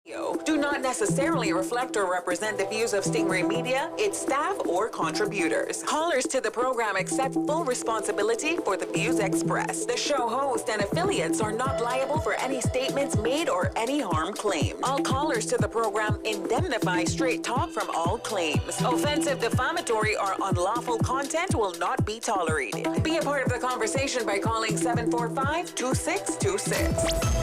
Do not necessarily reflect or represent the views of Stingray Media, its staff, or contributors. Callers to the program accept full responsibility for the views expressed. The show host and affiliates are not liable for any statements made or any harm claimed. All callers to the program indemnify Straight Talk from all claims. Offensive, defamatory, or unlawful content will not be tolerated. Be a part of the conversation by calling 745-2626.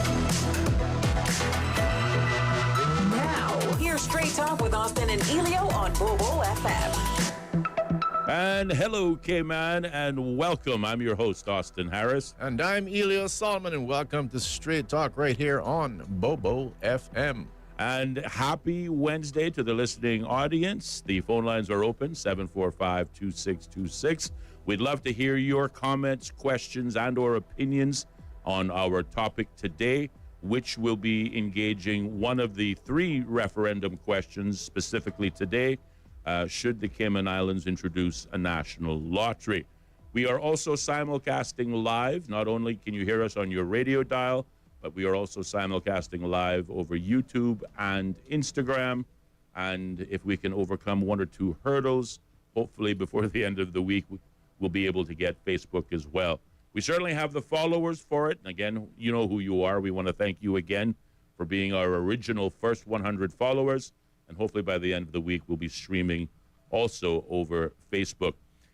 Here's Straight Talk with Austin and Ellio on Bobo FM. And hello, K-Man, and welcome. I'm your host, Austin Harris. And I'm Ellio Solomon, and welcome to Straight Talk right here on Bobo FM. And happy Wednesday to the listening audience. The phone lines are open, 745-2626. We'd love to hear your comments, questions, and or opinions on our topic today, which will be engaging one of the three referendum questions specifically today. Should the Cayman Islands introduce a national lottery? We are also simulcasting live. Not only can you hear us on your radio dial, but we are also simulcasting live over YouTube and Instagram. And if we can overcome one or two hurdles, hopefully before the end of the week, we'll be able to get Facebook as well. We certainly have the followers for it. And again, you know who you are. We want to thank you again for being our original first 100 followers. And hopefully by the end of the week, we'll be streaming also over Facebook.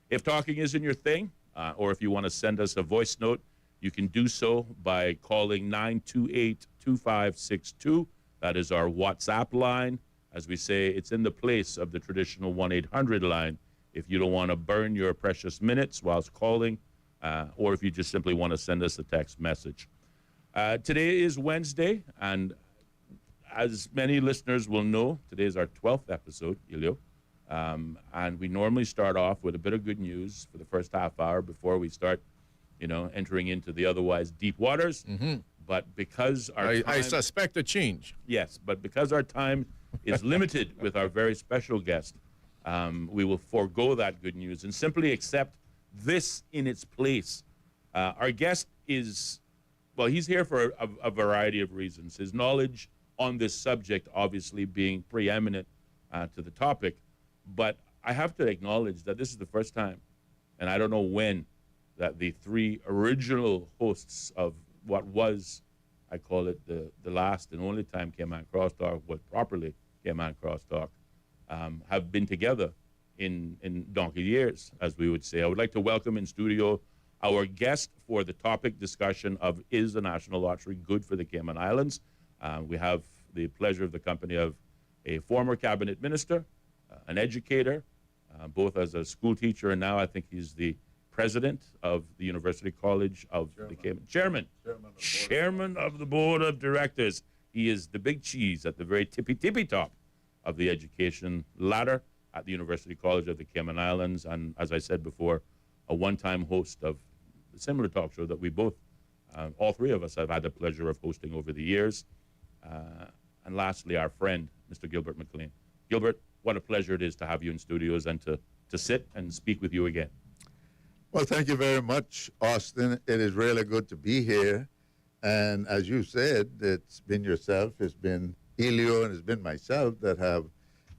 If talking isn't your thing, or if you want to send us a voice note, you can do so by calling 928-2562. That is our WhatsApp line. As we say, it's in the place of the traditional 1-800 line if you don't want to burn your precious minutes whilst calling, or if you just simply want to send us a text message. Today is Wednesday, and as many listeners will know, today is our 12th episode, Ellio, and we normally start off with a bit of good news for the first half hour before we start, entering into the otherwise deep waters. Mm-hmm. But because I suspect a change. Yes, but because our time is limited with our very special guest, we will forego that good news and simply accept this in its place. Our guest is, well, he's here for a variety of reasons. His knowledge on this subject obviously being preeminent to the topic, but I have to acknowledge that this is the first time, and I don't know when, that the three original hosts of what was, I call it the last and only time Cayman Crosstalk was properly Cayman Crosstalk, have been together in donkey years, as we would say. I would like to welcome in studio our guest for the topic discussion of is the national lottery good for the Cayman Islands? We have the pleasure of the company of a former cabinet minister, an educator, both as a school teacher and now I think he's the president of the University College of the Cayman. Chairman of the Board of Directors. He is the big cheese at the very tippy top of the education ladder at the University College of the Cayman Islands, and as I said before, a one-time host of a similar talk show that we both, all three of us, have had the pleasure of hosting over the years. And lastly, our friend, Mr. Gilbert McLean. Gilbert, what a pleasure it is to have you in studios and to sit and speak with you again. Well, thank you very much, Austin. It is really good to be here. And as you said, it's been yourself, it's been Ellio, and it's been myself that have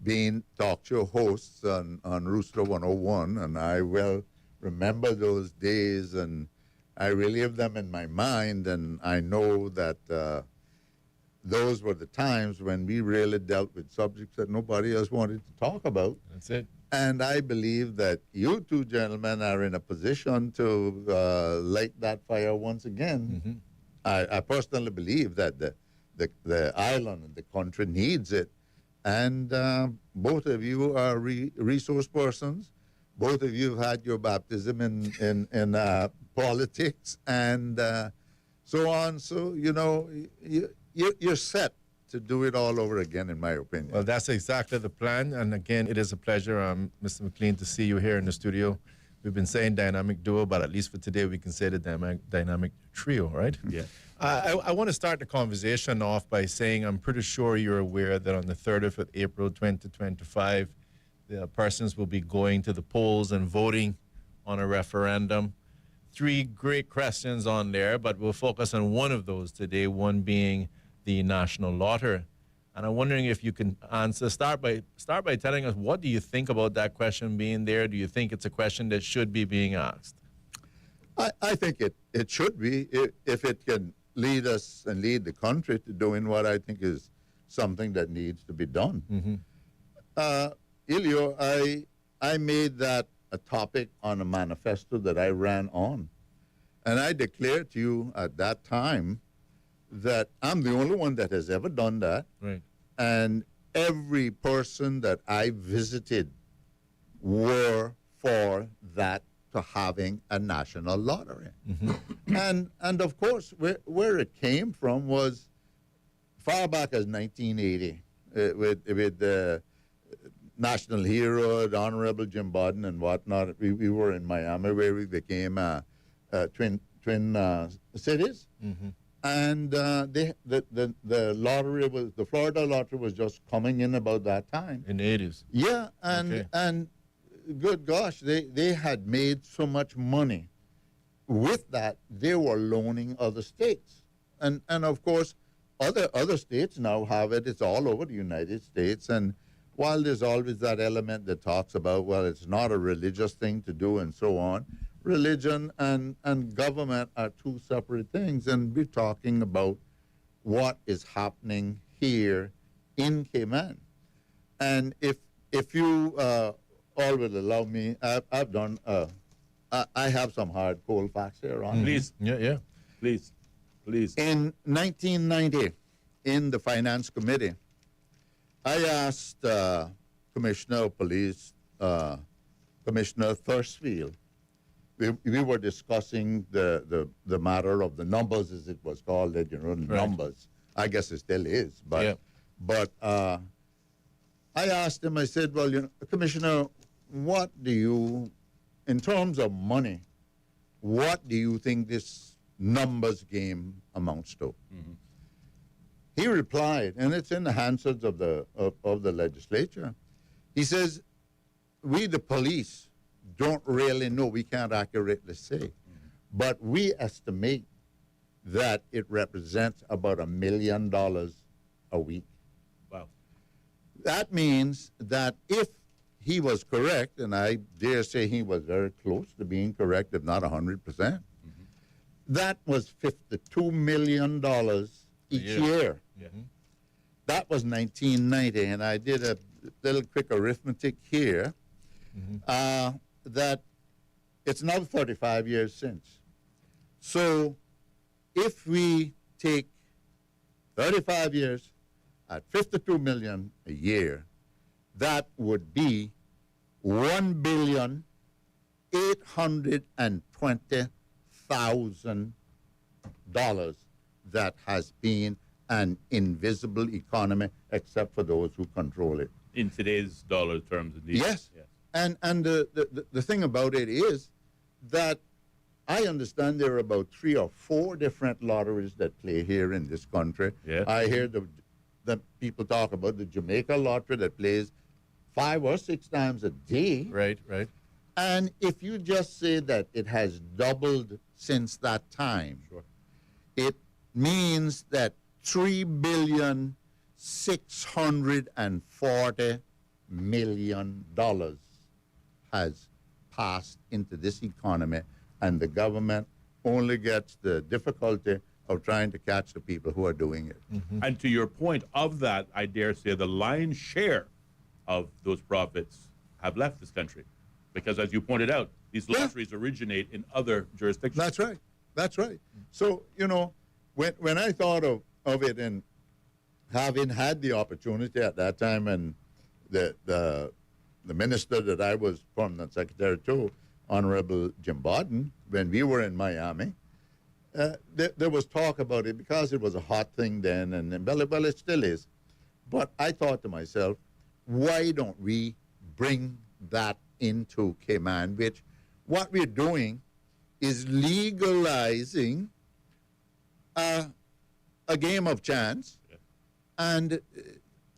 been talk show hosts on Rooster 101. And I well remember those days, and I relive them in my mind. And I know that those were the times when we really dealt with subjects that nobody else wanted to talk about. That's it. And I believe that you two gentlemen are in a position to light that fire once again. Mm-hmm. I personally believe that the island and the country needs it. And both of you are resource persons. Both of you have had your baptism in politics and so on. So, you're set to do it all over again, in my opinion. Well, that's exactly the plan. And again, it is a pleasure, Mr. McLean, to see you here in the studio. We've been saying dynamic duo, but at least for today, we can say the dynamic trio, right? Yeah. I want to start the conversation off by saying I'm pretty sure you're aware that on the 30th of April 2025, the persons will be going to the polls and voting on a referendum. Three great questions on there, but we'll focus on one of those today, one being the national lottery. And I'm wondering if you can answer. Start by telling us, what do you think about that question being there? Do you think it's a question that should be being asked? I think it should be, if it can lead us and lead the country to doing what I think is something that needs to be done. Ellio, I made that a topic on a manifesto that I ran on. And I declared to you at that time that I'm the only one that has ever done that. Right. And every person that I visited were for that, to having a national lottery. And of course, where it came from was far back as 1980 with the national hero, the Honorable Jim Bodden and whatnot. We were in Miami, where we became twin cities. And the lottery was, the Florida lottery was just coming in about that time. In the 80s. Yeah, and good gosh, they had made so much money. With that, they were loaning other states. And of course, other states now have it. It's all over the United States. And while there's always that element that talks about, well, it's not a religious thing to do and so on, religion and government are two separate things. And we're talking about what is happening here in Cayman. And if you all will allow me, I've done, I have some hard, cold facts here on. Please. Yeah. Please. In 1990, in the Finance Committee, I asked Commissioner of Police, Commissioner Thursfield. We were discussing the matter of the numbers, as it was called, the numbers. I guess it still is. But I asked him, I said, well, Commissioner, what do you, in terms of money, what do you think this numbers game amounts to? He replied, and it's in the hands of the legislature. He says, we, the police, don't really know. We can't accurately say. But we estimate that it represents about $1 million a week. Wow. That means that if he was correct, and I dare say he was very close to being correct, if not 100%, that was $52 million each year. That was 1990, and I did a little quick arithmetic here, that it's now 35 years since. So if we take 35 years at 52 million a year, that would be $1,820,000 that has been an invisible economy, except for those who control it. In today's dollar terms, indeed. Yes. And the thing about it is that I understand there are about 3 or 4 different lotteries that play here in this country. Yeah. I hear the people talk about the Jamaica lottery that plays 5 or 6 times a day. Right. And if you just say that it has doubled since that time, it means that $3,640,000,000 has passed into this economy, and the government only gets the difficulty of trying to catch the people who are doing it. And to your point of that, I dare say the lion's share of those profits have left this country. Because as you pointed out, these lotteries originate in other jurisdictions. That's right. So, when I thought of it, and having had the opportunity at that time, and the minister that I was permanent secretary to, Honorable Jim Bodden, when we were in Miami, there was talk about it because it was a hot thing then, and well, it still is. But I thought to myself, why don't we bring that into Cayman, which what we're doing is legalizing a game of chance. And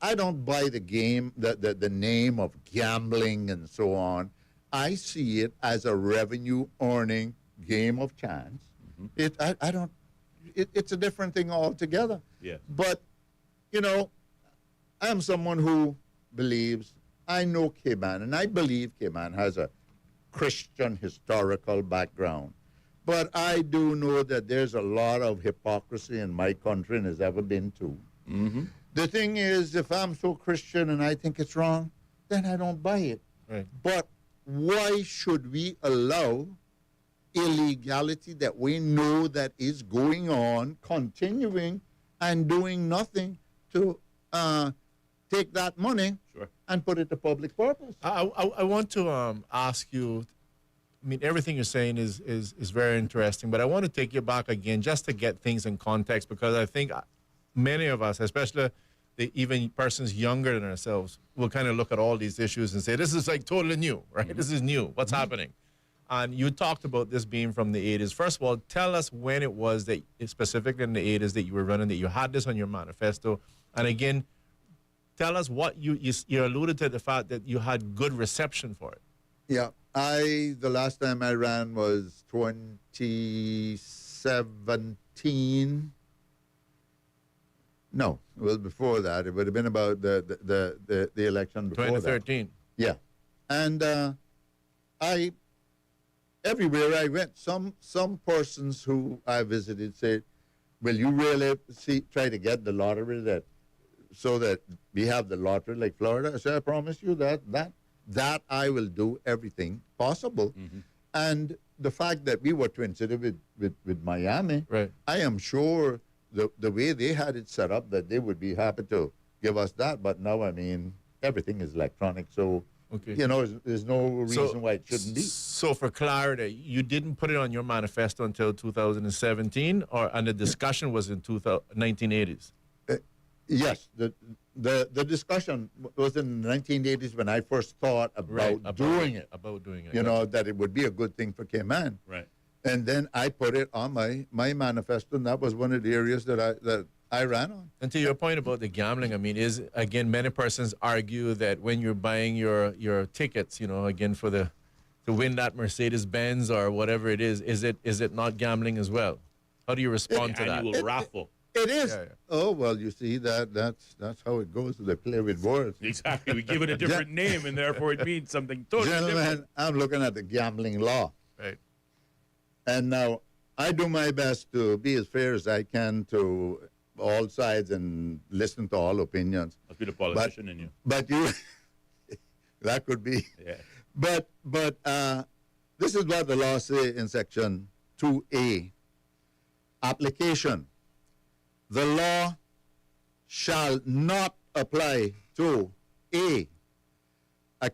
I don't buy the game, the name of gambling and so on. I see it as a revenue-earning game of chance. It's a different thing altogether. Yes. But, I am someone who believes, I know Cayman, and I believe Cayman has a Christian historical background. But I do know that there's a lot of hypocrisy in my country, and has ever been too. Mm-hmm. The thing is, if I'm so Christian and I think it's wrong, then I don't buy it. Right. But why should we allow illegality that we know that is going on, continuing, and doing nothing to take that money Sure. and put it to public purpose? I want to ask you. I mean, everything you're saying is very interesting, but I want to take you back again just to get things in context, because I think many of us, especially even persons younger than ourselves, will kind of look at all these issues and say, this is like totally new, right? Mm-hmm. This is new. What's happening? And you talked about this being from the 80s. First of all, tell us when it was that, specifically in the 80s, that you were running, that you had this on your manifesto. And again, tell us what you alluded to the fact that you had good reception for it. Yeah. The last time I ran was 2017. No, it was before that. It would have been about the election before 2013. that. Yeah. And everywhere I went, some persons who I visited said, will you really try to get the lottery so that we have the lottery like Florida? I said, I promise you that I will do everything possible. Mm-hmm. And the fact that we were to consider with Miami, right. I am sure the way they had it set up that they would be happy to give us that. But now, I mean, everything is electronic. So, okay. There's no reason why it shouldn't be. So for clarity, you didn't put it on your manifesto until 2017, and the discussion was in 1980s? Yes. The discussion was in the 1980s when I first thought about doing it. About doing it. That it would be a good thing for Cayman. Right. And then I put it on my manifesto, and that was one of the areas that I ran on. And to your point about the gambling, I mean, many persons argue that when you're buying your tickets, again to win that Mercedes-Benz or whatever it is it not gambling as well? How do you respond to that? Annual raffle. It is. Yeah. Oh, well, you see, that's how it goes. They play with words. Exactly. We give it a different name, and therefore it means something totally Gentlemen, different. I'm looking at the gambling law. Right. And now I do my best to be as fair as I can to all sides and listen to all opinions. Must be the politician in you. But you, that could be. Yeah. But this is what the law says in Section 2A. Application. The law shall not apply to A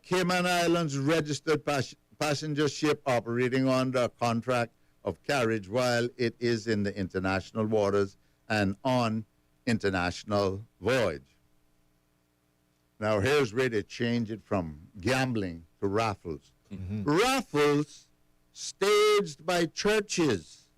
Cayman Islands registered passenger ship operating under a contract of carriage while it is in the international waters and on international voyage. Now here's where they change it from gambling to raffles. Mm-hmm. Raffles staged by churches,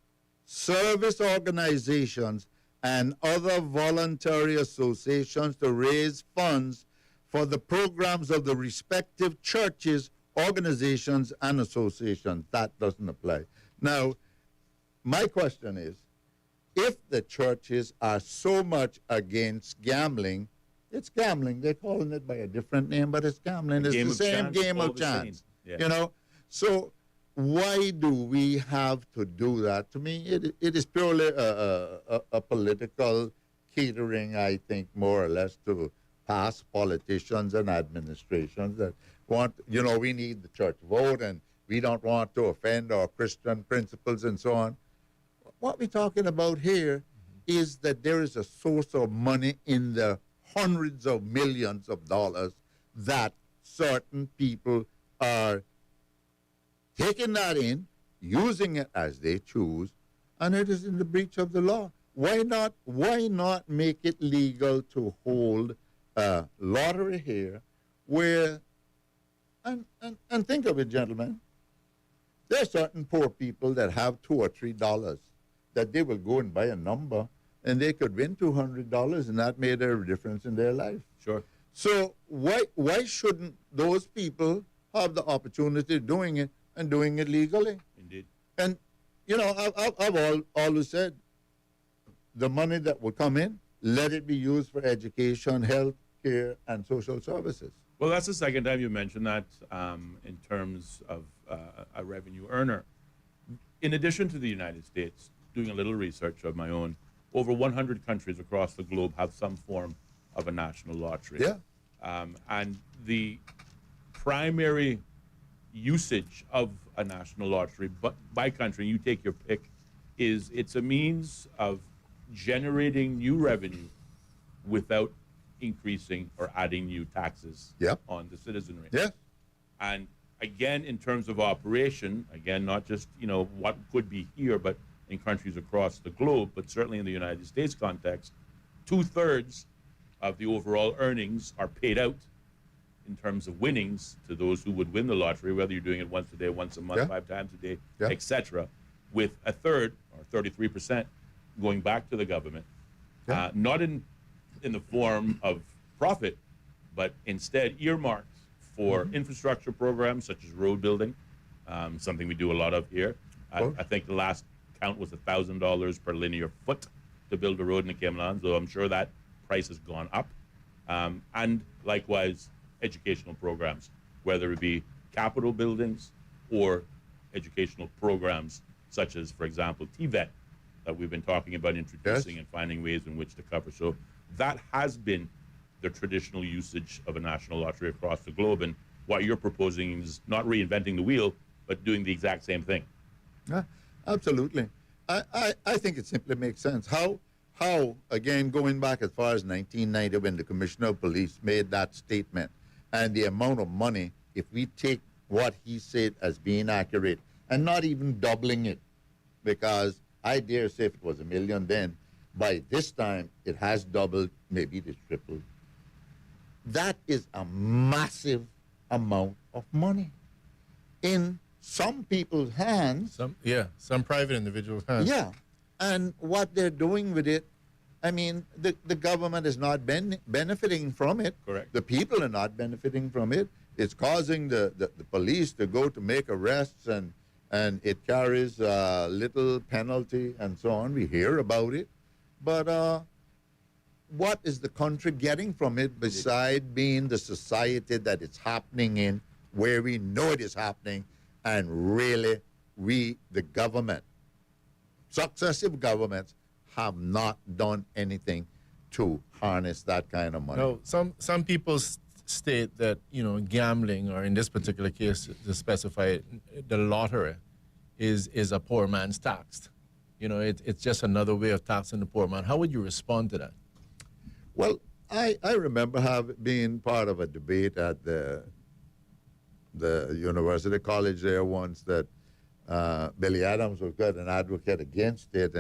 service organizations, and other voluntary associations to raise funds for the programs of the respective churches, organizations, and associations. That doesn't apply. Now, my question is, if the churches are so much against gambling, it's gambling. They're calling it by a different name, but it's gambling. It's the same game of chance. Yeah. So why do we have to do that? To me, it is purely a political catering, I think, more or less, to past politicians and administrations that want, we need the church vote and we don't want to offend our Christian principles and so on. What we're talking about here is that there is a source of money in the hundreds of millions of dollars that certain people are taking that in, using it as they choose, and it is in the breach of the law. Why not make it legal to hold a lottery here where, and think of it, gentlemen, there are certain poor people that have $2 or $3 that they will go and buy a number and they could win $200 and that made a difference in their life. Sure. So why shouldn't those people have the opportunity of doing it and doing it legally? Indeed. And, I've always said the money that will come in, let it be used for education, health, care, and social services. Well, that's the second time you mentioned that in terms of a revenue earner. In addition to the United States, doing a little research of my own, over 100 countries across the globe have some form of a national lottery. Yeah. And the primary usage of a national lottery, but by country, you take your pick, is it's a means of generating new revenue without increasing or adding new taxes Yep. on the citizenry. Yes. And again, in terms of operation, again, not just, what could be here, but in countries across the globe, but certainly in the United States context, 2/3 of the overall earnings are paid out in terms of winnings to those who would win the lottery, whether you're doing it once a day, once a month, Yeah. 5 times a day, Yeah. etc., with a third, or 33%, going back to the government, Yeah. not in the form of profit, but instead earmarked for infrastructure programs such as road building, something we do a lot of here. course. I think the last count was $1,000 per linear foot to build a road in the Camelon, so I'm sure that price has gone up. And likewise, educational programs, whether it be capital buildings or educational programs such as, for example, TVET, that we've been talking about introducing and finding ways in which to cover. So that has been the traditional usage of a national lottery across the globe. And what you're proposing is not reinventing the wheel, but doing the exact same thing. Yeah, absolutely. I think it simply makes sense. How, again, going back as far as 1990 when the Commissioner of Police made that statement, and the amount of money, if we take what he said as being accurate and not even doubling it, because I dare say if it was $1 million then, by this time it has doubled, maybe it is tripled. That is a massive amount of money in some people's hands. Some private individuals have. Yeah, and what they're doing with it, I mean, the government is not benefiting from it. Correct. The people are not benefiting from it. It's causing the police to go to make arrests, and it carries little penalty and so on. We hear about it. But what is the country getting from it beside being the society that it's happening in, where we know it is happening, and really we, the government, successive governments, have not done anything to harness that kind of money. No, some people state that gambling, or in this particular case to specify it, the lottery, is a poor man's tax. It's just another way of taxing the poor man. How would you respond to that? Well, I remember being part of a debate at the university college there once that Billy Adams was quite an advocate against it,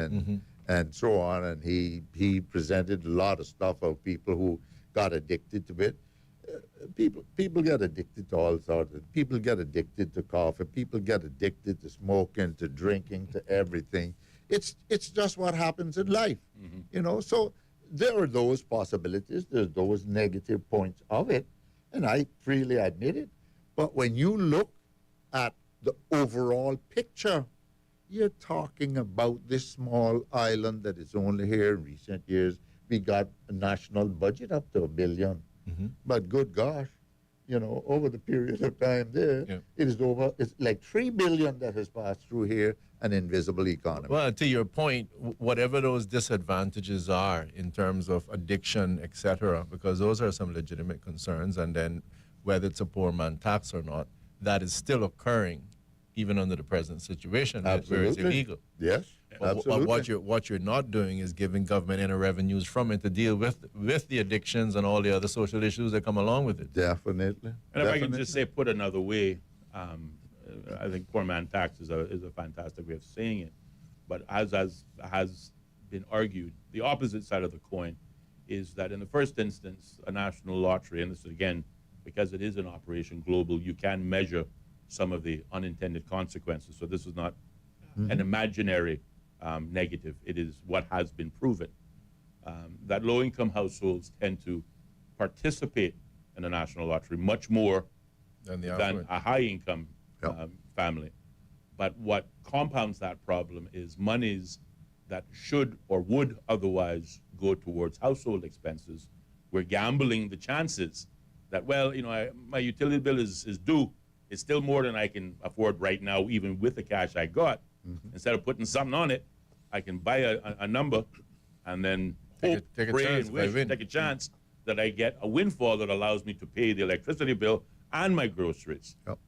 and so on, and he presented a lot of stuff of people who got addicted to it. People get addicted to all sorts of. People get addicted to coffee. People get addicted to smoking, to drinking, to everything. It's just what happens in life, So there are those possibilities. There's those negative points of it, and I freely admit it. But when you look at the overall picture, you're talking about this small island that is only here in recent years. We got a national budget up to $1 billion. But good gosh, over the period of time there, it's like $3 billion that has passed through here, an invisible economy. Well, to your point, whatever those disadvantages are in terms of addiction, etc., because those are some legitimate concerns, and then whether it's a poor man tax or not, that is still occurring even under the present situation where it's illegal. Yes, absolutely. What you're not doing is giving government any revenues from it to deal with the addictions and all the other social issues that come along with it. Definitely. And if I can just say, put another way, I think poor man tax is a fantastic way of saying it. But as has been argued, the opposite side of the coin is that in the first instance, a national lottery, and this is again, because it is an operation global, you can measure some of the unintended consequences. So this is not an imaginary negative. It is what has been proven. That low-income households tend to participate in a national lottery much more than a high-income family. But what compounds that problem is monies that should or would otherwise go towards household expenses we're gambling the chances that, well, my utility bill is due. It's still more than I can afford right now, even with the cash I got. Instead of putting something on it, I can buy a number and then hope, take a pray, chance and if I wish, win. take a chance that I get a windfall that allows me to pay the electricity bill and my groceries. Yep.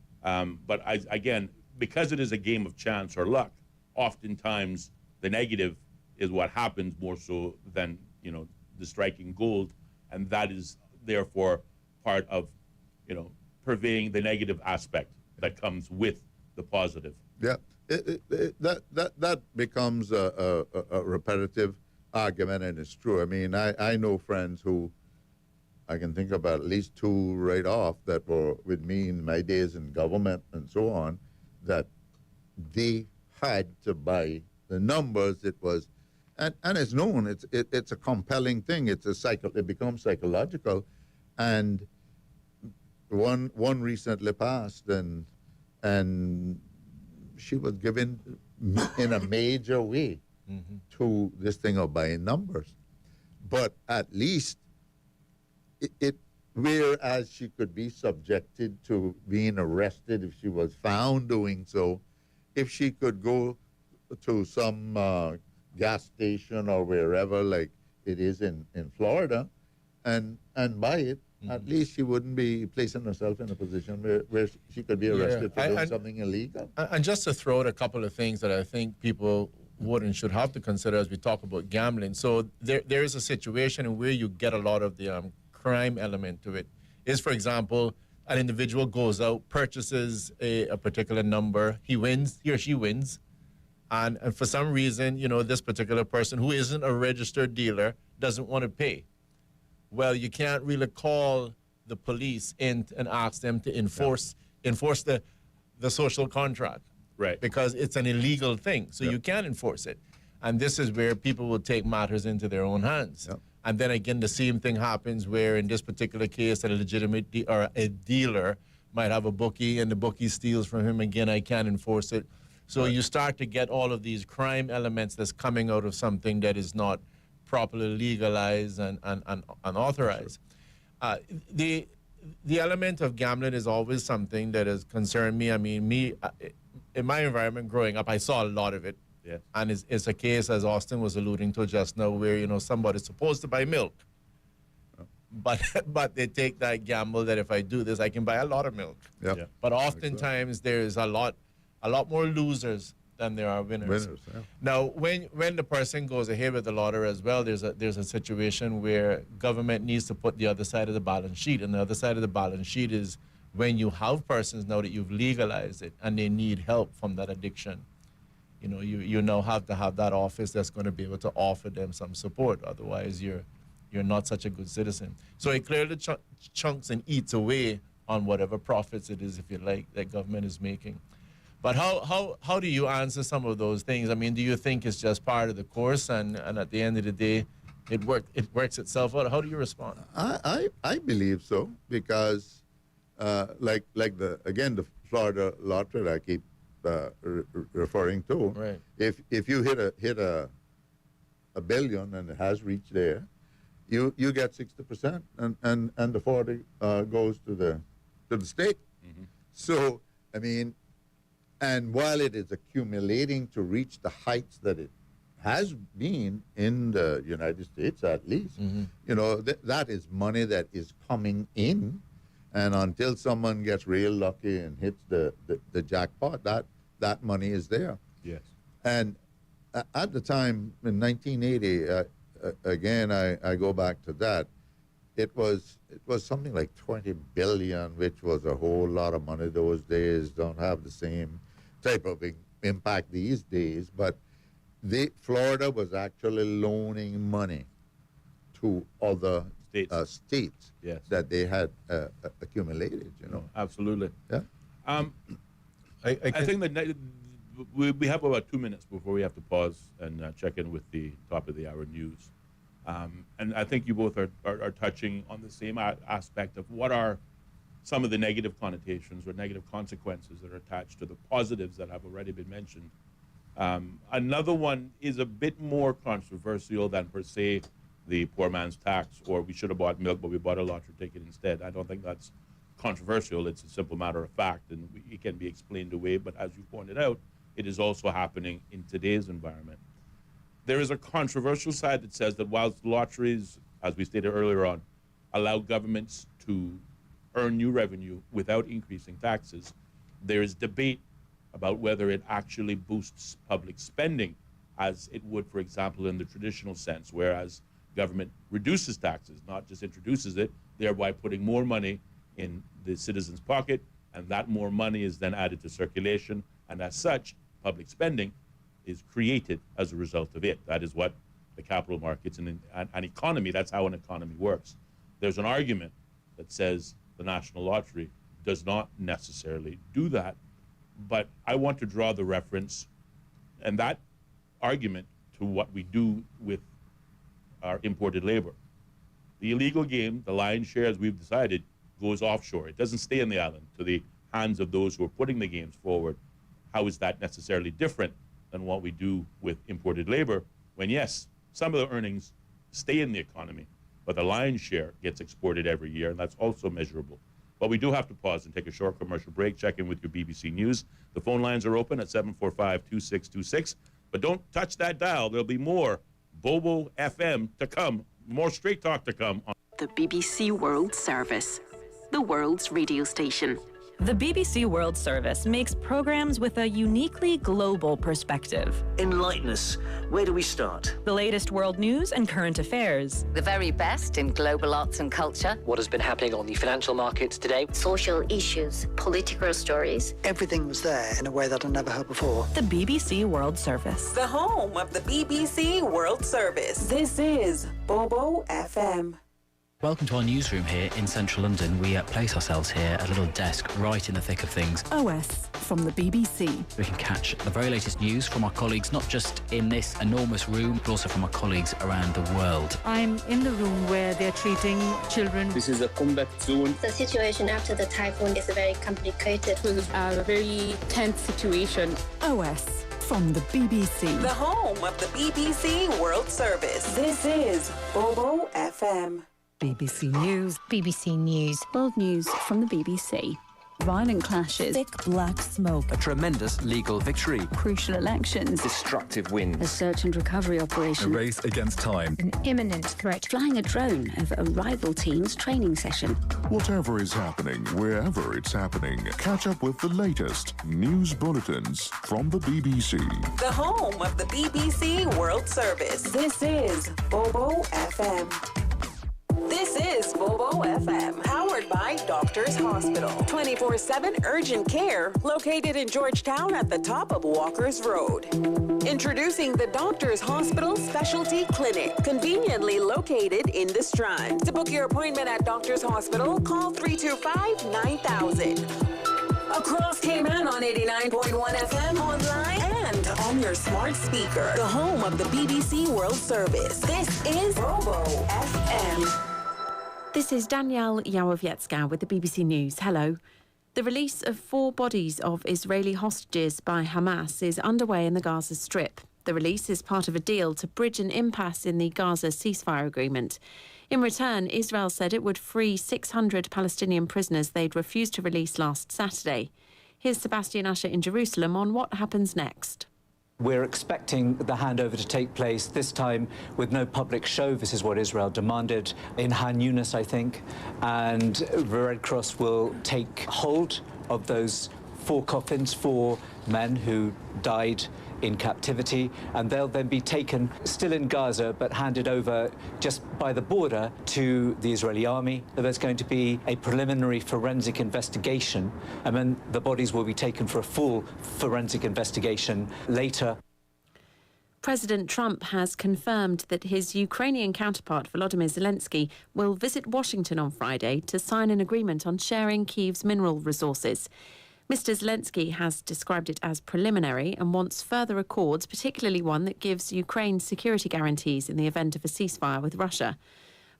But again, because it is a game of chance or luck, oftentimes the negative is what happens more so than the striking gold, and that is therefore part of purveying the negative aspect that comes with the positive. Yeah, that becomes a repetitive argument, and it's true. I mean, I know friends who I can think about at least two right off that were with me in my days in government and so on, that they had to buy the numbers. It was, and it's known. It's a compelling thing. It becomes psychological, and one recently passed, and she was given in a major way to this thing of buying numbers, but at least whereas she could be subjected to being arrested if she was found doing so, if she could go to some gas station or wherever, like it is in Florida, and buy it, at least she wouldn't be placing herself in a position where she could be arrested for doing something illegal. And just to throw out a couple of things that I think people would and should have to consider as we talk about gambling. So there is a situation where you get a lot of the crime element to it. Is, for example, an individual goes out, purchases a particular number, he or she wins, and for some reason, this particular person who isn't a registered dealer doesn't want to pay. Well, you can't really call the police in and ask them to enforce the social contract. Right. Because it's an illegal thing, so you can't enforce it. And this is where people will take matters into their own hands. Yep. And then again, the same thing happens where in this particular case, a legitimate or a dealer might have a bookie and the bookie steals from him. Again, I can't enforce it. So you start to get all of these crime elements that's coming out of something that is not properly legalized and authorized. The element of gambling is always something that has concerned me. I mean, in my environment growing up, I saw a lot of it. Yes. And it's a case, as Austin was alluding to just now, where, somebody's supposed to buy milk. But they take that gamble that if I do this, I can buy a lot of milk. Yep. Yeah. But oftentimes there's a lot more losers than there are winners. Yeah. Now, when the person goes ahead with the lottery as well, there's a situation where government needs to put the other side of the balance sheet, and the other side of the balance sheet is when you have persons now that you've legalized it and they need help from that addiction. You now have to have that office that's going to be able to offer them some support. Otherwise, you're not such a good citizen. So it clearly chunks and eats away on whatever profits it is, if you like, that government is making. But how do you answer some of those things? I mean, do you think it's just part of the course, and at the end of the day, it works itself out? How do you respond? I believe so, because like the Florida lottery that I keep referring to. Right. If you hit a billion and it has reached there, you get 60%, and the 40 goes to the state. Mm-hmm. So I mean, and while it is accumulating to reach the heights that it has been in the United States, at least, that is money that is coming in. And until someone gets real lucky and hits the jackpot, that money is there. Yes. And at the time, in 1980, again, I go back to that, it was something like 20 billion, which was a whole lot of money those days. Don't have the same type of impact these days. But Florida was actually loaning money to other states Yes. that they had accumulated, Absolutely. Yeah. I think that we have about 2 minutes before we have to pause and check in with the top of the hour news. And I think you both are touching on the same aspect of what are some of the negative connotations or negative consequences that are attached to the positives that have already been mentioned. Another one is a bit more controversial than per se the poor man's tax, or we should have bought milk, but we bought a lottery ticket instead. I don't think that's controversial. It's a simple matter of fact, and it can be explained away. But as you pointed out, it is also happening in today's environment. There is a controversial side that says that whilst lotteries, as we stated earlier on, allow governments to earn new revenue without increasing taxes, there is debate about whether it actually boosts public spending, as it would, for example, in the traditional sense, whereas government reduces taxes, not just introduces it, thereby putting more money in the citizen's pocket, and that more money is then added to circulation, and as such, public spending is created as a result of it. That is what the capital markets and an economy, that's how an economy works. There's an argument that says the National Lottery does not necessarily do that, but I want to draw the reference and that argument to what we do with our imported labor. The illegal game, the lion's share, as we've decided, goes offshore. It doesn't stay on the island to the hands of those who are putting the games forward. How is that necessarily different than what we do with imported labor when, yes, some of the earnings stay in the economy, but the lion's share gets exported every year, and that's also measurable. But we do have to pause and take a short commercial break. Check in with your BBC News. The phone lines are open at 745-2626. But don't touch that dial. There'll be more Bobo FM to come, more Straight Talk to come. The BBC World Service, the world's radio station. The BBC World Service makes programs with a uniquely global perspective. Enlighten us. Where do we start? The latest world news and current affairs. The very best in global arts and culture. What has been happening on the financial markets today. Social issues, political stories. Everything was there in a way that I never heard before. The BBC World Service. The home of the BBC World Service. This is Bobo FM. Welcome to our newsroom here in central London. We place ourselves here at a little desk right in the thick of things. OS from the BBC. We can catch the very latest news from our colleagues, not just in this enormous room, but also from our colleagues around the world. I'm in the room where they're treating children. This is a combat zone. The situation after the typhoon is very complicated. It was a very tense situation. OS from the BBC. The home of the BBC World Service. This is Bobo FM. BBC News. BBC News. World news from the BBC. Violent clashes. Thick black smoke. A tremendous legal victory. Crucial elections. Destructive winds. A search and recovery operation. A race against time. An imminent threat. Flying a drone over a rival team's training session. Whatever is happening, wherever it's happening, catch up with the latest news bulletins from the BBC. The home of the BBC World Service. This is Bobo FM. This is Bobo FM, powered by Doctors Hospital. 24/7 urgent care, located in Georgetown at the top of Walker's Road. Introducing the Doctors Hospital Specialty Clinic, conveniently located in the Strand. To book your appointment at Doctors Hospital, call 325-9000. Across Cayman on 89.1 FM, online and on your smart speaker. The home of the BBC World Service. This is Bobo FM. This is Danielle Yawowiecka with the BBC News. Hello. The release of 4 bodies of Israeli hostages by Hamas is underway in the Gaza Strip. The release is part of a deal to bridge an impasse in the Gaza ceasefire agreement. In return, Israel said it would free 600 Palestinian prisoners they'd refused to release last Saturday. Here's Sebastian Usher in Jerusalem on what happens next. We're expecting the handover to take place, this time with no public show. This is what Israel demanded in Han Yunis, I think. And the Red Cross will take hold of those 4 coffins, 4 men who died in captivity, and they'll then be taken still in Gaza but handed over just by the border to the Israeli army. There's going to be a preliminary forensic investigation, and then the bodies will be taken for a full forensic investigation later. President Trump has confirmed that his Ukrainian counterpart Volodymyr Zelensky will visit Washington on Friday to sign an agreement on sharing Kyiv's mineral resources. Mr. Zelensky has described it as preliminary and wants further accords, particularly one that gives Ukraine security guarantees in the event of a ceasefire with Russia.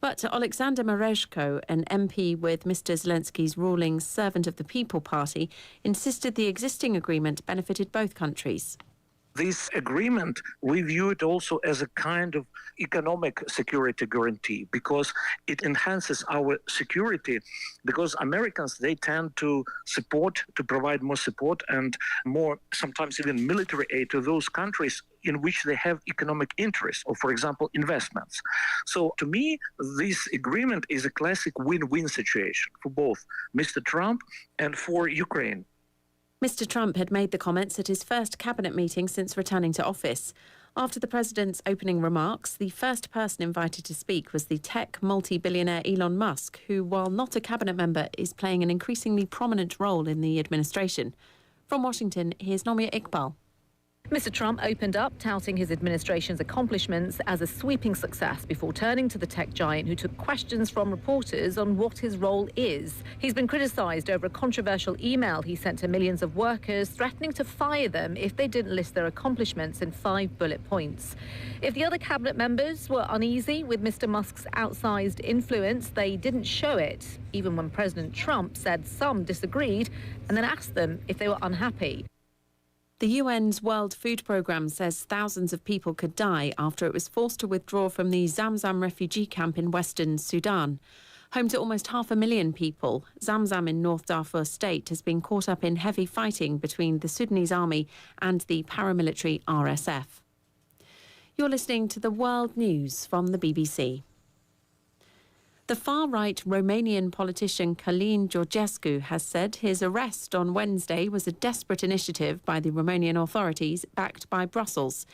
But Alexander Merezhko, an MP with Mr. Zelensky's ruling Servant of the People party, insisted the existing agreement benefited both countries. This agreement, we view it also as a kind of economic security guarantee because it enhances our security, because Americans, they tend to provide more support and more, sometimes even military aid to those countries in which they have economic interests, or for example, investments. So to me, this agreement is a classic win-win situation for both Mr. Trump and for Ukraine. Mr. Trump had made the comments at his first cabinet meeting since returning to office. After the president's opening remarks, the first person invited to speak was the tech multi-billionaire Elon Musk, who, while not a cabinet member, is playing an increasingly prominent role in the administration. From Washington, here's Nomia Iqbal. Mr. Trump opened up touting his administration's accomplishments as a sweeping success before turning to the tech giant who took questions from reporters on what his role is. He's been criticised over a controversial email he sent to millions of workers threatening to fire them if they didn't list their accomplishments in 5 bullet points. If the other cabinet members were uneasy with Mr. Musk's outsized influence, they didn't show it, even when President Trump said some disagreed and then asked them if they were unhappy. The UN's World Food Programme says thousands of people could die after it was forced to withdraw from the Zamzam refugee camp in western Sudan. Home to almost 500,000 people, Zamzam in North Darfur State has been caught up in heavy fighting between the Sudanese army and the paramilitary RSF. You're listening to the World News from the BBC. The far-right Romanian politician Călin Georgescu has said his arrest on Wednesday was a desperate initiative by the Romanian authorities backed by Brussels.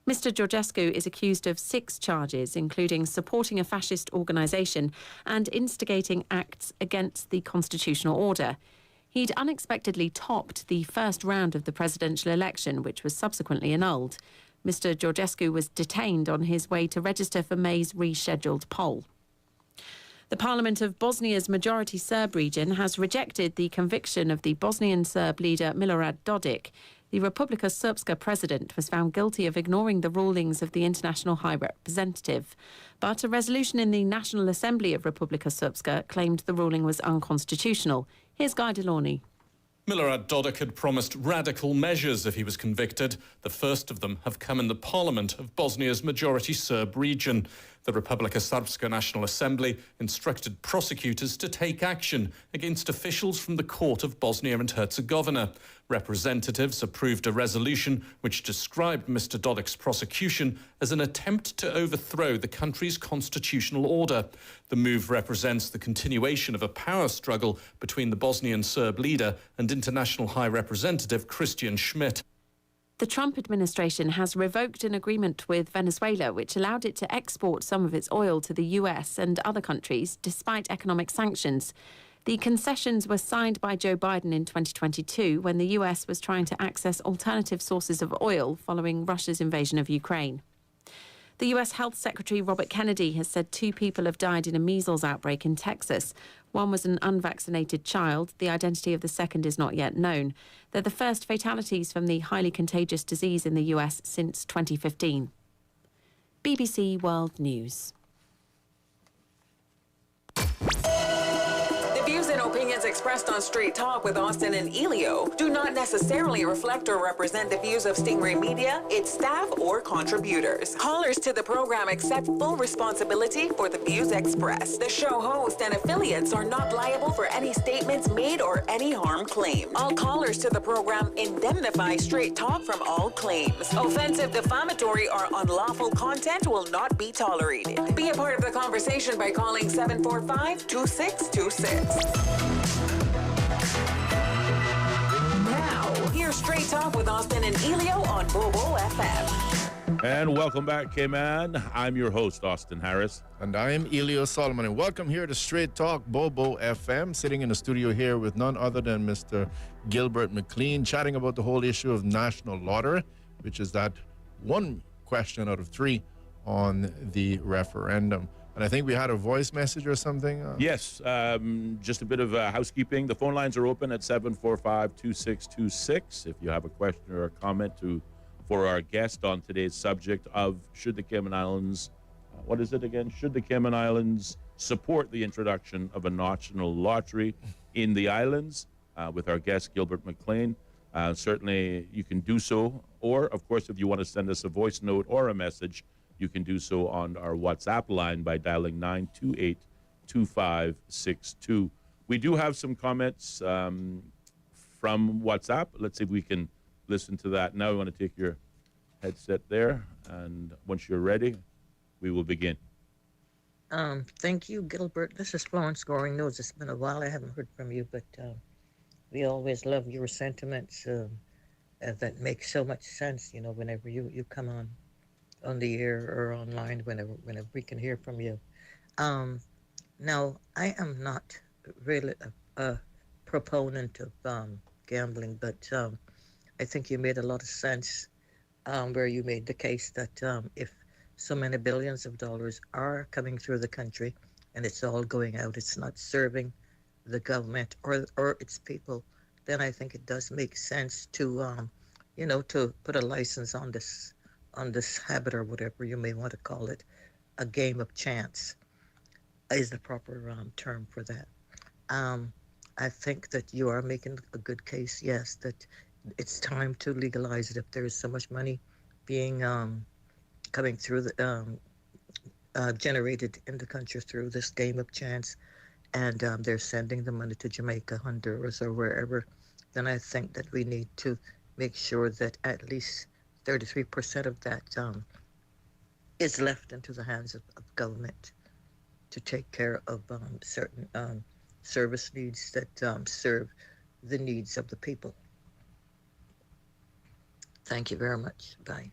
Mr. Georgescu is accused of 6 charges, including supporting a fascist organisation and instigating acts against the constitutional order. He'd unexpectedly topped the first round of the presidential election, which was subsequently annulled. Mr. Georgescu was detained on his way to register for May's rescheduled poll. The Parliament of Bosnia's majority Serb region has rejected the conviction of the Bosnian Serb leader Milorad Dodik. The Republika Srpska president was found guilty of ignoring the rulings of the International High Representative. But a resolution in the National Assembly of Republika Srpska claimed the ruling was unconstitutional. Here's Guy Delorney. Milorad Dodik had promised radical measures if he was convicted. The first of them have come in the parliament of Bosnia's majority Serb region. The Republika Srpska National Assembly instructed prosecutors to take action against officials from the court of Bosnia and Herzegovina. Representatives approved a resolution which described Mr. Dodik's prosecution as an attempt to overthrow the country's constitutional order. The move represents the continuation of a power struggle between the Bosnian Serb leader and International High Representative Christian Schmidt. The Trump administration has revoked an agreement with Venezuela which allowed it to export some of its oil to the US and other countries despite economic sanctions. The concessions were signed by Joe Biden in 2022 when the US was trying to access alternative sources of oil following Russia's invasion of Ukraine. The US Health Secretary Robert Kennedy has said 2 people have died in a measles outbreak in Texas. One was an unvaccinated child. The identity of the second is not yet known. They're the first fatalities from the highly contagious disease in the US since 2015. BBC World News. The views and opinions expressed on Straight Talk with Austin and Ellio do not necessarily reflect or represent the views of Stingray Media, its staff, or contributors. Callers to the program accept full responsibility for the views expressed. The show host and affiliates are not liable for any statements made or any harm claimed. All callers to the program indemnify Straight Talk from all claims. Offensive, defamatory, or unlawful content will not be tolerated. Be a part of the conversation by calling 745-2626. Now, here's Straight Talk with Austin and Ellio on Bobo FM. And welcome back, K-Man. I'm your host, Austin Harris. And I'm Ellio Solomon. And welcome here to Straight Talk Bobo FM. Sitting in the studio here with none other than Mr. Gilbert McLean, chatting about the whole issue of national lottery, which is that one question out of 3 on the referendum. And I think we had a voice message or something. Yes, just a bit of housekeeping. The phone lines are open at 745-2626. If you have a question or a comment for our guest on today's subject of should the Cayman Islands, what is it again? Should the Cayman Islands support the introduction of a national lottery in the islands with our guest Gilbert McLean? certainly you can do so. Or, of course, if you want to send us a voice note or a message, you can do so on our WhatsApp line by dialing 928-2562. We do have some comments from WhatsApp. Let's see if we can listen to that. Now we want to take your headset there, and once you're ready, we will begin. Thank you, Gilbert. This is Florence Goring News. It's been a while. I haven't heard from you, but we always love your sentiments that make so much sense, you know, whenever you come on the air or online, whenever we can hear from you. Now, I am not really a proponent of gambling, but I think you made a lot of sense where you made the case that if so many billions of dollars are coming through the country and it's all going out, it's not serving the government or its people, then I think it does make sense to, you know, to put a license on this habit or whatever you may want to call it. A game of chance is the proper term for that. I think that you are making a good case, yes, that it's time to legalize it if there is so much money being coming through the generated in the country through this game of chance, and they're sending the money to Jamaica, Honduras, or wherever. Then I think that we need to make sure that at least 33% of that is left into the hands of government to take care of certain service needs that serve the needs of the people. Thank you very much. Bye.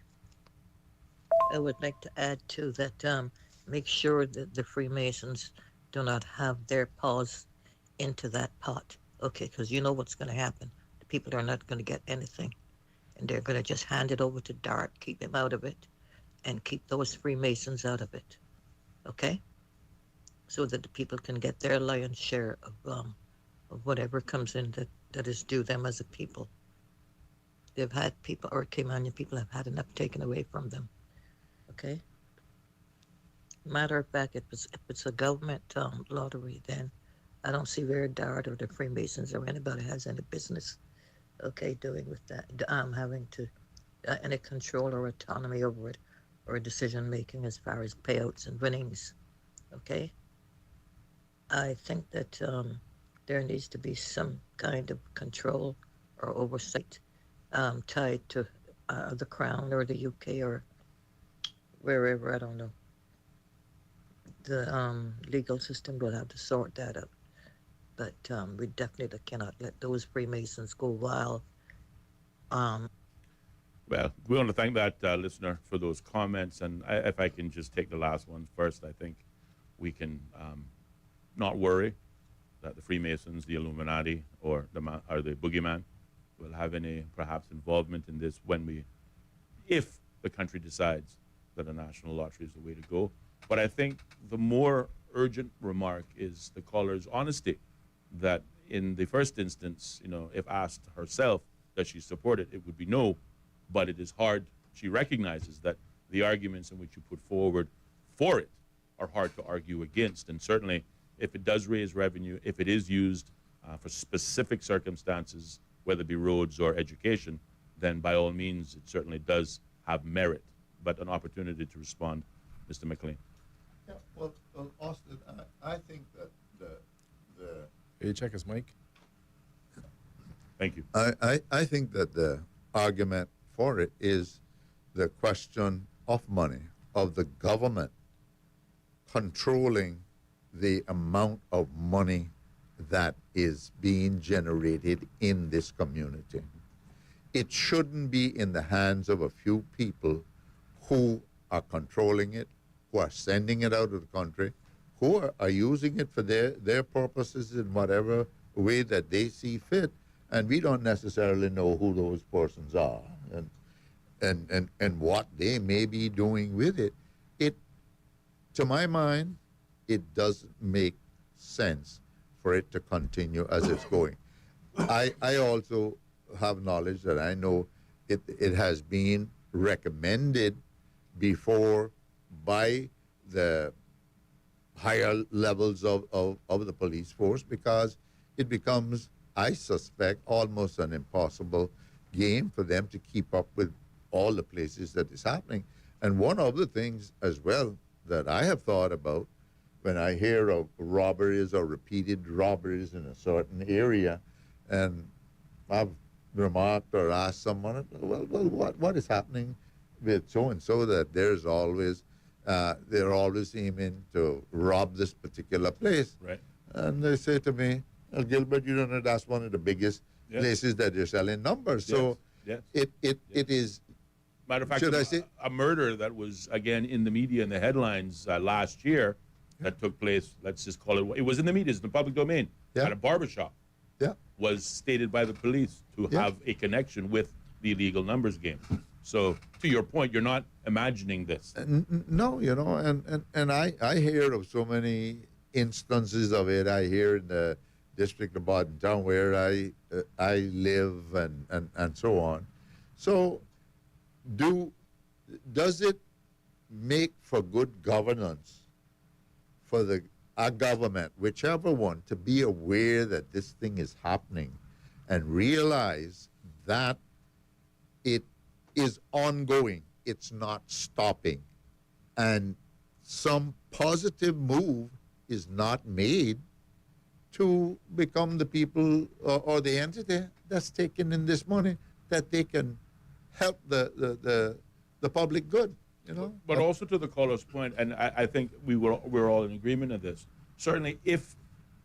I would like to add to that, make sure that the Freemasons do not have their paws into that pot. Okay, because you know what's going to happen. The people are not going to get anything. And they're going to just hand it over to Dart, keep him out of it, and keep those Freemasons out of it. Okay? So that the people can get their lion's share of whatever comes in that is due them as a people. They've had people, or Caymanian people have had enough taken away from them. Okay? Matter of fact, if it's a government lottery, then I don't see where Dart or the Freemasons or anybody has any business, okay, doing with that, having to any control or autonomy over it, or decision making as far as payouts and winnings. Okay? I think that there needs to be some kind of control or oversight tied to the Crown or the UK or wherever, I don't know. The legal system will have to sort that out. But we definitely cannot let those Freemasons go wild. Well, we want to thank that listener for those comments. And if I can just take the last one first, I think we can not worry that the Freemasons, the Illuminati, or the boogeyman will have any perhaps involvement in this if the country decides that a national lottery is the way to go. But I think the more urgent remark is the caller's honesty, that in the first instance, you know, if asked herself does she support it, it would be no, but it is hard. She recognizes that the arguments in which you put forward for it are hard to argue against. And certainly if it does raise revenue, if it is used for specific circumstances, whether it be roads or education, then by all means, it certainly does have merit. But an opportunity to respond, Mr. McLean. Yeah, well, Austin, I think that Can you check his mic? Thank you. I think that the argument for it is the question of money, of the government controlling the amount of money that is being generated in this community. It shouldn't be in the hands of a few people who are controlling it, who are sending it out of the country, who are using it for their purposes in whatever way that they see fit. And we don't necessarily know who those persons are and what they may be doing with it. To my mind, it doesn't make sense for it to continue as it's going. I also have knowledge that I know it has been recommended before by the higher levels of the police force, because it becomes I suspect, almost an impossible game for them to keep up with all the places that is happening. And one of the things as well that I have thought about when I hear of robberies or repeated robberies in a certain area, and I've remarked or asked someone, well, what is happening with so-and-so that there's always, they're always aiming to rob this particular place. Right. And they say to me, well, Gilbert, you don't know that's one of the biggest places that they're selling numbers. So it is. Matter of fact, should I say? A murder that was, again, in the media, in the headlines last year that took place, let's just call it was in the media, it's in the public domain, at a barbershop, was stated by the police to have a connection with the illegal numbers game. So, to your point, you're not imagining this. No, you know, and I hear of so many instances of it. I hear in the district of Bodden Town where I live and so on. So, does it make for good governance for our government, whichever one, to be aware that this thing is happening and realize that it is ongoing, it's not stopping, and some positive move is not made to become the people or the entity that's taking in this money, that they can help the public good, you know. But also to the caller's point, and I think we're all in agreement of this. Certainly, if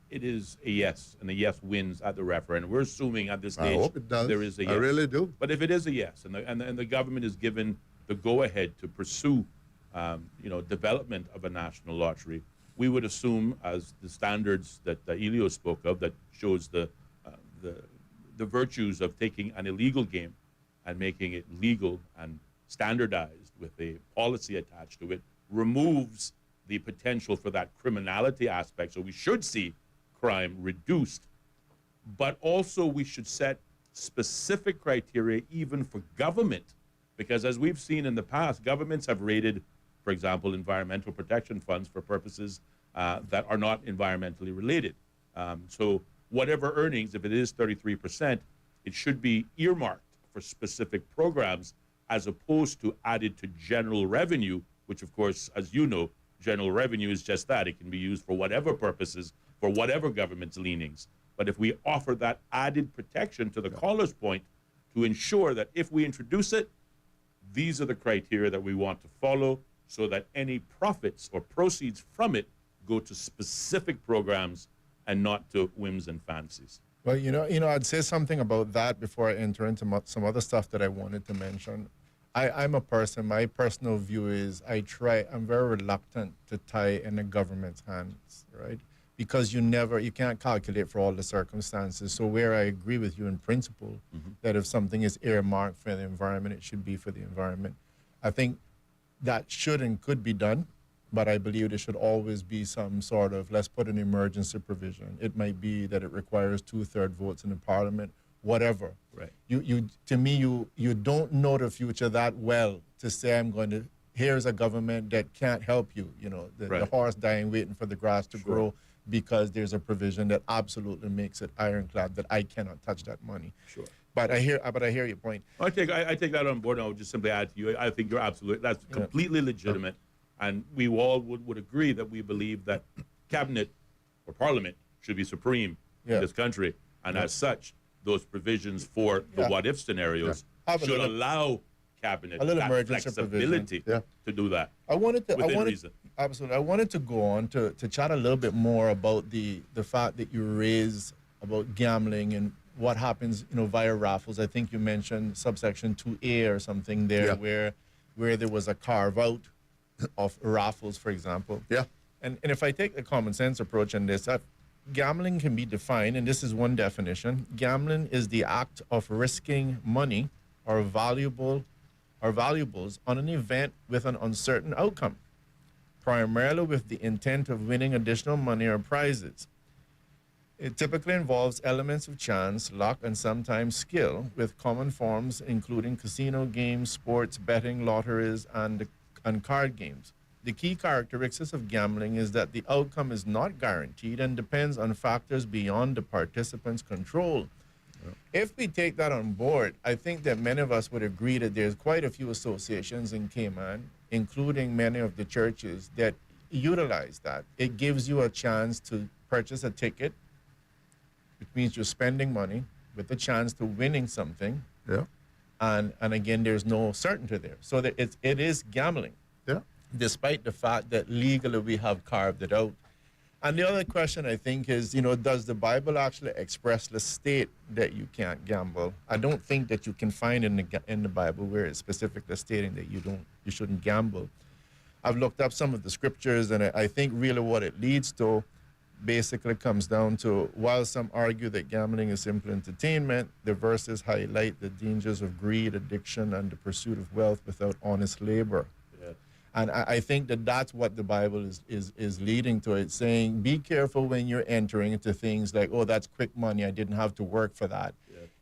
it is a yes, and the yes wins at the referendum, we're assuming at this stage I hope it does. there is a yes. I really do. But if it is a yes, and the government is given the go-ahead to pursue, development of a national lottery, we would assume, as the standards that Ellio spoke of, that shows the virtues of taking an illegal game and making it legal and standardized with a policy attached to it, removes the potential for that criminality aspect. So we should see crime reduced, but also we should set specific criteria even for government, because as we've seen in the past, governments have raided, for example, environmental protection funds for purposes that are not environmentally related. So whatever earnings, if it is 33%, it should be earmarked for specific programs as opposed to added to general revenue, which of course, as you know, general revenue is just that. It can be used for whatever purposes, for whatever government's leanings. But if we offer that added protection, to the caller's point, to ensure that if we introduce it, these are the criteria that we want to follow, so that any profits or proceeds from it go to specific programs and not to whims and fancies. Well, I'd say something about that before I enter into some other stuff that I wanted to mention. I'm a person, my personal view is I'm very reluctant to tie in the government's hands, right? Because you can't calculate for all the circumstances. So where I agree with you in principle, that if something is earmarked for the environment, it should be for the environment. I think that should and could be done, but I believe there should always be some sort of, let's put an emergency provision. It might be that it requires 2/3 votes in the parliament, whatever. Right. To me, you don't know the future that well to say here's a government that can't help you. The horse dying waiting for the grass to grow, because there's a provision that absolutely makes it ironclad that I cannot touch that money. Sure. But I hear your point. I take that on board, and I would just simply add to you, I think you're absolutely, that's completely legitimate. And we all would agree that we believe that cabinet or parliament should be supreme in this country. And as such, those provisions for the what-if scenarios should allow cabinet that flexibility to do that. Absolutely. I wanted to go on to chat a little bit more about the fact that you raised about gambling and what happens, via raffles. I think you mentioned subsection 2A or something there, where there was a carve out of raffles, for example. Yeah. And if I take the common sense approach on this, gambling can be defined, and this is one definition. Gambling is the act of risking money or valuables on an event with an uncertain outcome, primarily with the intent of winning additional money or prizes. It typically involves elements of chance, luck, and sometimes skill, with common forms including casino games, sports, betting, lotteries, and card games. the key characteristics of gambling is that the outcome is not guaranteed and depends on factors beyond the participant's control. If we take that on board, I think that many of us would agree that there's quite a few associations in Cayman, including many of the churches, that utilize that. It gives you a chance to purchase a ticket, which means you're spending money with a chance to winning something. Yeah. And again, there's no certainty there. So that it is gambling. Yeah. Despite the fact that legally we have carved it out. And the other question, I think, is, does the Bible actually expressly state that you can't gamble? I don't think that you can find in the Bible where it's specifically stating that you shouldn't gamble. I've looked up some of the scriptures, and I think really what it leads to basically comes down to, while some argue that gambling is simple entertainment, the verses highlight the dangers of greed, addiction, and the pursuit of wealth without honest labor. And I think that that's what the Bible is leading to. It's saying, be careful when you're entering into things like, oh, that's quick money, I didn't have to work for that.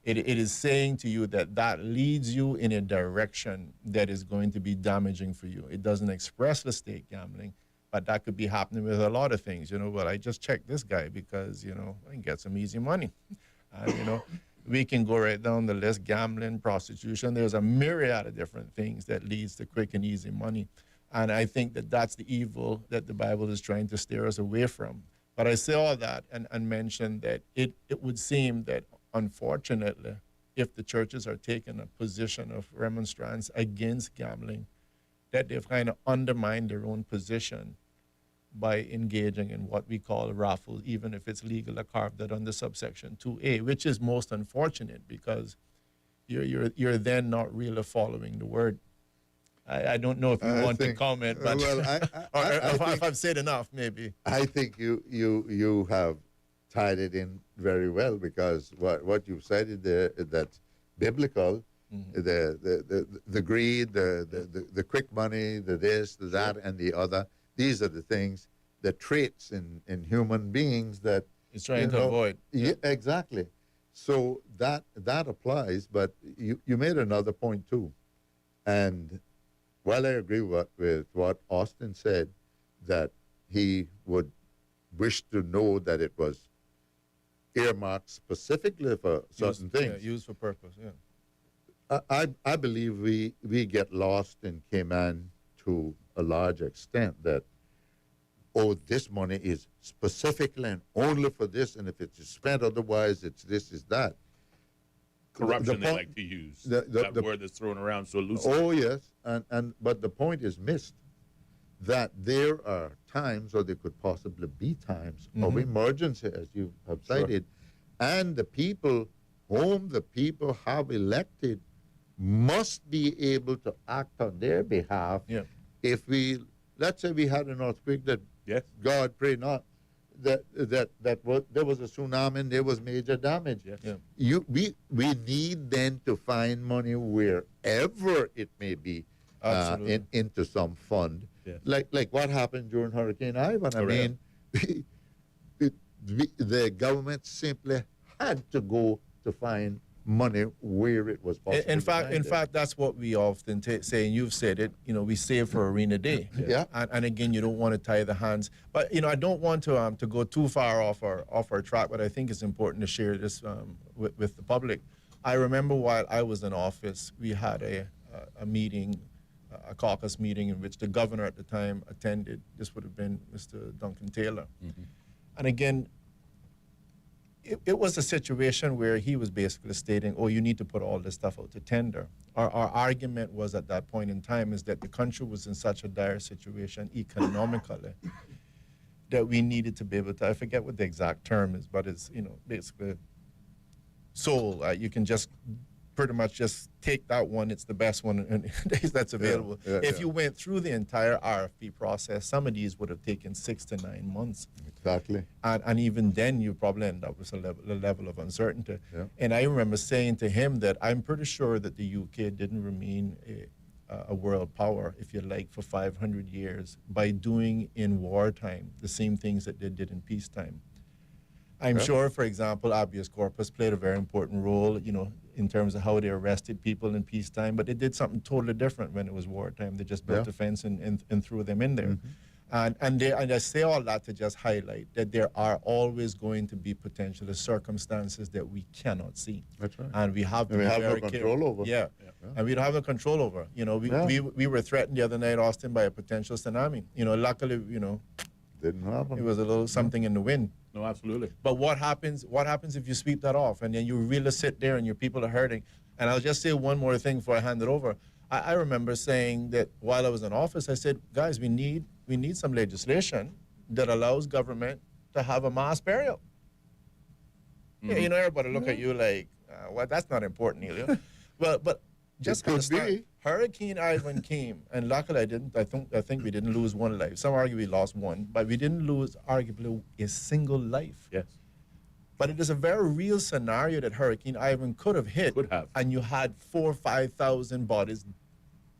It is saying to you that leads you in a direction that is going to be damaging for you. It doesn't expressly state gambling, but that could be happening with a lot of things. Well, I just checked this guy because, I can get some easy money. And, we can go right down the list: gambling, prostitution. There's a myriad of different things that leads to quick and easy money. And I think that that's the evil that the Bible is trying to steer us away from. But I say all that and mention that it would seem that, unfortunately, if the churches are taking a position of remonstrance against gambling, that they've kind of undermined their own position by engaging in what we call raffles, even if it's legal or carved out under subsection 2A, which is most unfortunate because you're then not really following the word. I don't know if you want to comment, but if I've said enough, maybe. I think you have tied it in very well, because what you've cited there, that's biblical. Mm-hmm. The greed, the quick money, the this, the that, and the other. These are the things, the traits in human beings that he's trying to avoid. Yeah, exactly. So that applies. But you made another point too, and while I agree with what Austin said, that he would wish to know that it was earmarked specifically for certain things. Yeah, used for purpose, yeah. I believe we get lost in Cayman to a large extent, that, this money is specifically and only for this, and if it's spent otherwise, it's this, is that. Corruption, they like to use. That word that's thrown around so loosely. Oh, yes. But the point is missed, that there are times, or there could possibly be times, of emergency, as you have cited, and the people whom the people have elected must be able to act on their behalf. Yeah. If let's say we had an earthquake that, God pray not, there was a tsunami and there was major damage. Yes. Yeah. We need then to find money wherever it may be, into some fund. Yes. Like what happened during Hurricane Ivan. I mean, the government simply had to go to find money where it was possible. In fact, that's what we often say, and you've said it. We save for a rainy day. Yeah. And again, you don't want to tie the hands. But I don't want to go too far off our track. But I think it's important to share this with the public. I remember while I was in office, we had a meeting, a caucus meeting in which the governor at the time attended. This would have been Mr. Duncan Taylor. Mm-hmm. And again, it was a situation where he was basically stating, you need to put all this stuff out to tender. Our argument was at that point in time is that the country was in such a dire situation economically that we needed to be able to, I forget what the exact term is, but it's, basically soul. You can just pretty much just take that one. It's the best one that's available. If you went through the entire RFP process, some of these would have taken 6 to 9 months. Exactly. And even then, you probably end up with a level of uncertainty. Yeah. And I remember saying to him that I'm pretty sure that the UK didn't remain a world power, if you like, for 500 years by doing in wartime the same things that they did in peacetime. I'm sure, for example, habeas corpus played a very important role. in terms of how they arrested people in peacetime, but they did something totally different when it was wartime. They just built a fence and threw them in there. And I say all that to just highlight that there are always going to be potential circumstances that we cannot see. That's right. And we have to be have no very control careful. over. Yeah. And we don't have no control over. You know, we were threatened the other night, Austin, by a potential tsunami. You know, luckily, you know, didn't happen. It was a little something in the wind. No, absolutely. But what happens if you sweep that off and then you really sit there and your people are hurting? And I'll just say one more thing before I hand it over. I remember saying that while I was in office, I said, guys, we need some legislation that allows government to have a mass burial. Yeah, you know, everybody look at you like, well, that's not important, Ellio. but just understand, Hurricane Ivan came, and luckily I think we didn't lose one life. Some argue we lost one, but we didn't lose arguably a single life. Yes. But it is a very real scenario that Hurricane Ivan could have hit, and you had 4,000 or 5,000 bodies.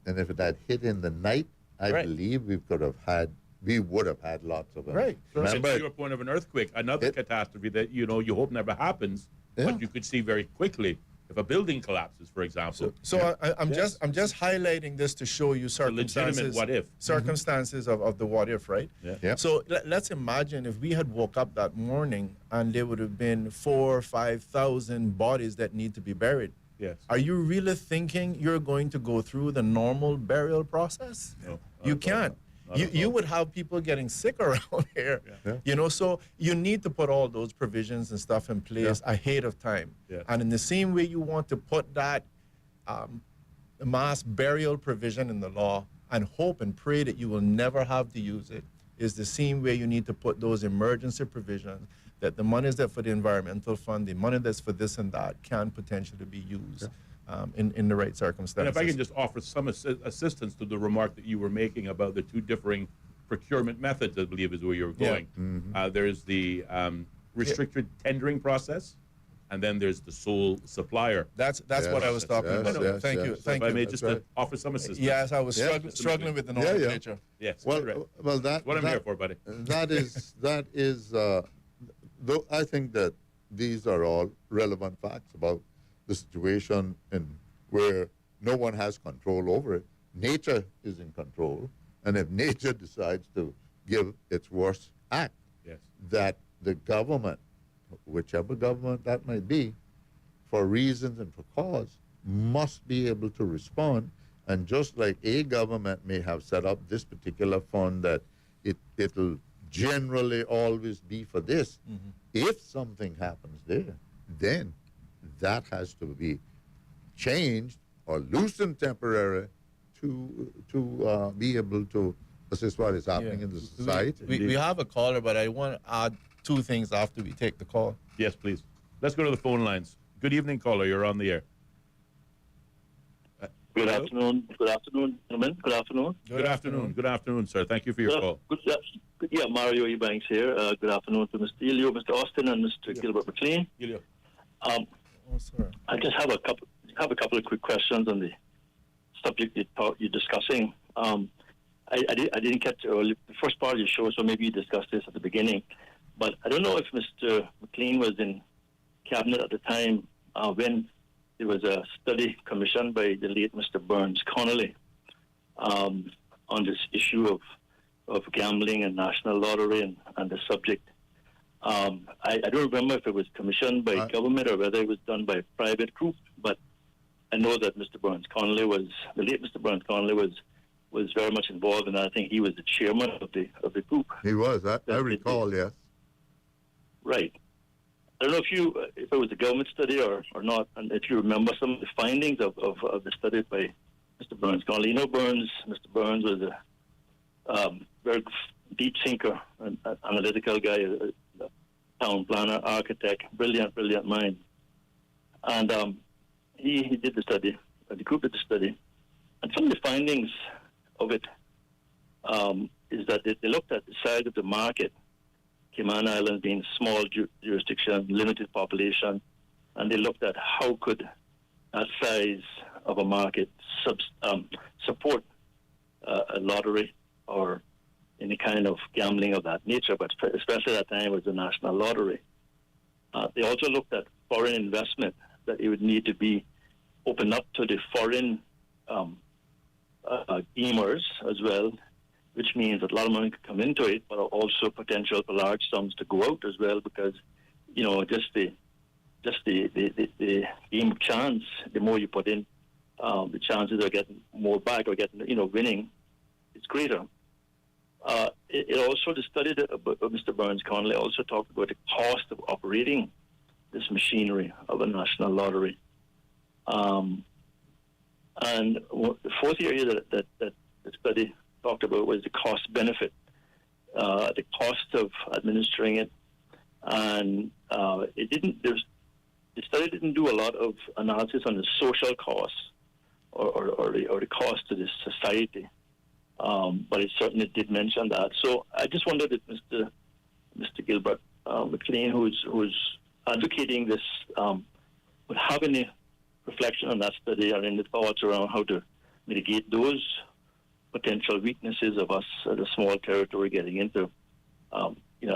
And if it had hit in the night, I believe we would have had lots of them. Right. Remember, to your point of an earthquake, another catastrophe that you hope never happens, but you could see very quickly if a building collapses, for example. So I'm just highlighting this to show you circumstances. Legitimate what if. Circumstances of the what if, right? Yeah. So let's imagine if we had woke up that morning and there would have been 4,000 or 5,000 bodies that need to be buried. Yes. Are you really thinking you're going to go through the normal burial process? No. You can't. You would have people getting sick around here. Yeah. You know, so you need to put all those provisions and stuff in place ahead of time. Yeah. And in the same way you want to put that mass burial provision in the law and hope and pray that you will never have to use it, is the same way you need to put those emergency provisions that the money that's for the environmental fund, the money that's for this and that can potentially be used in the right circumstances. And if I can just offer some assistance to the remark that you were making about the two differing procurement methods, I believe is where you're going. There's the restricted tendering process, and then there's the sole supplier. That's what I was talking about. Thank you. If I may just offer some assistance. Yes, I was struggling with the nomenclature. Yes. Well, that's what I'm here for, buddy. That is. Though I think that these are all relevant facts about the situation and where no one has control over it. Nature is in control, and if nature decides to give its worst act, that the government, whichever government that might be, for reasons and for cause, must be able to respond. And just like a government may have set up this particular fund that it'll generally always be for this. If something happens there, then that has to be changed or loosened temporarily to be able to assist what is happening in the society. We have a caller, but I want to add two things after we take the call. Yes, please. Let's go to the phone lines. Good evening, caller. You're on the air. Good afternoon, gentlemen. Good afternoon. Good afternoon. Good afternoon, sir. Thank you for your call. Yeah, Mario Ebanks here. Good afternoon to Mr. Ellio, Mr. Austin, and Mr. Gilbert McLean. Ellio. I just have a couple of quick questions on the subject you're discussing. I didn't catch the first part of your show, so maybe you discussed this at the beginning. But I don't know if Mr. McLean was in cabinet at the time when there was a study commissioned by the late Mr. Burns Connolly on this issue of gambling and national lottery and the subject. I don't remember if it was commissioned by government or whether it was done by a private group, but I know that the late Mr. Burns Connolly was very much involved, and I think he was the chairman of the group. He was. I recall, yes. Right. I don't know if it was a government study or not, and if you remember some of the findings of the study by Mr. Burns Connolly. You know, Mr. Burns was a very deep thinker, an analytical guy, a town planner, architect, brilliant mind. And he did the study, the group did the study. And some of the findings of it is that they looked at the size of the market, Cayman Islands being small jurisdiction, limited population, and they looked at how could that size of a market support a lottery or any kind of gambling of that nature, but especially at that time it was the national lottery. They also looked at foreign investment that it would need to be opened up to the foreign gamers as well, which means that a lot of money could come into it, but also potential for large sums to go out as well, because just the game of chance, the more you put in, the chances of getting more back or getting winning is greater. It also, the study that Mr. Burns-Connolly also talked about the cost of operating this machinery of a national lottery. And the fourth area that the study talked about was the cost benefit, the cost of administering it. And the study didn't do a lot of analysis on the social costs or the cost to this society. But it certainly did mention that. So I just wondered if Mr. Gilbert McLean, who's advocating this, would have any reflection on that study or any thoughts around how to mitigate those potential weaknesses of us at a small territory getting into, a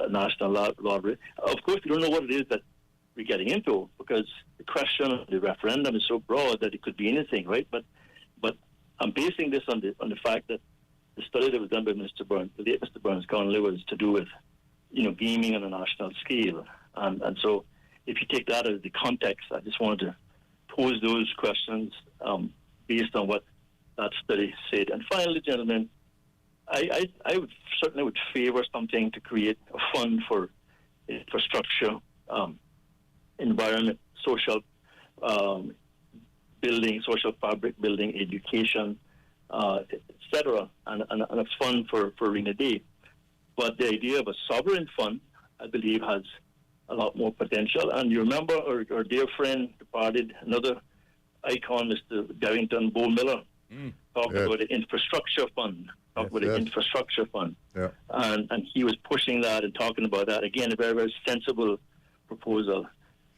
national lottery. Of course, we don't know what it is that we're getting into, because the question of the referendum is so broad that it could be anything, right? But I'm basing this on the fact that the study that was done by the late Mr. Burns-Connolly, was to do with, gaming on a national scale. And so if you take that as the context, I just wanted to pose those questions based on what that study said. And finally, gentlemen, I would certainly favor something to create a fund for infrastructure, environment, social building, social fabric building, education, etc., and a fund for Rainy Day. But the idea of a sovereign fund, I believe, has a lot more potential. And you remember our dear friend departed, another icon, Mr. Darrington Bowe Miller, talked about the infrastructure fund. Infrastructure fund. Yeah. And he was pushing that and talking about that. Again, a very, very sensible proposal.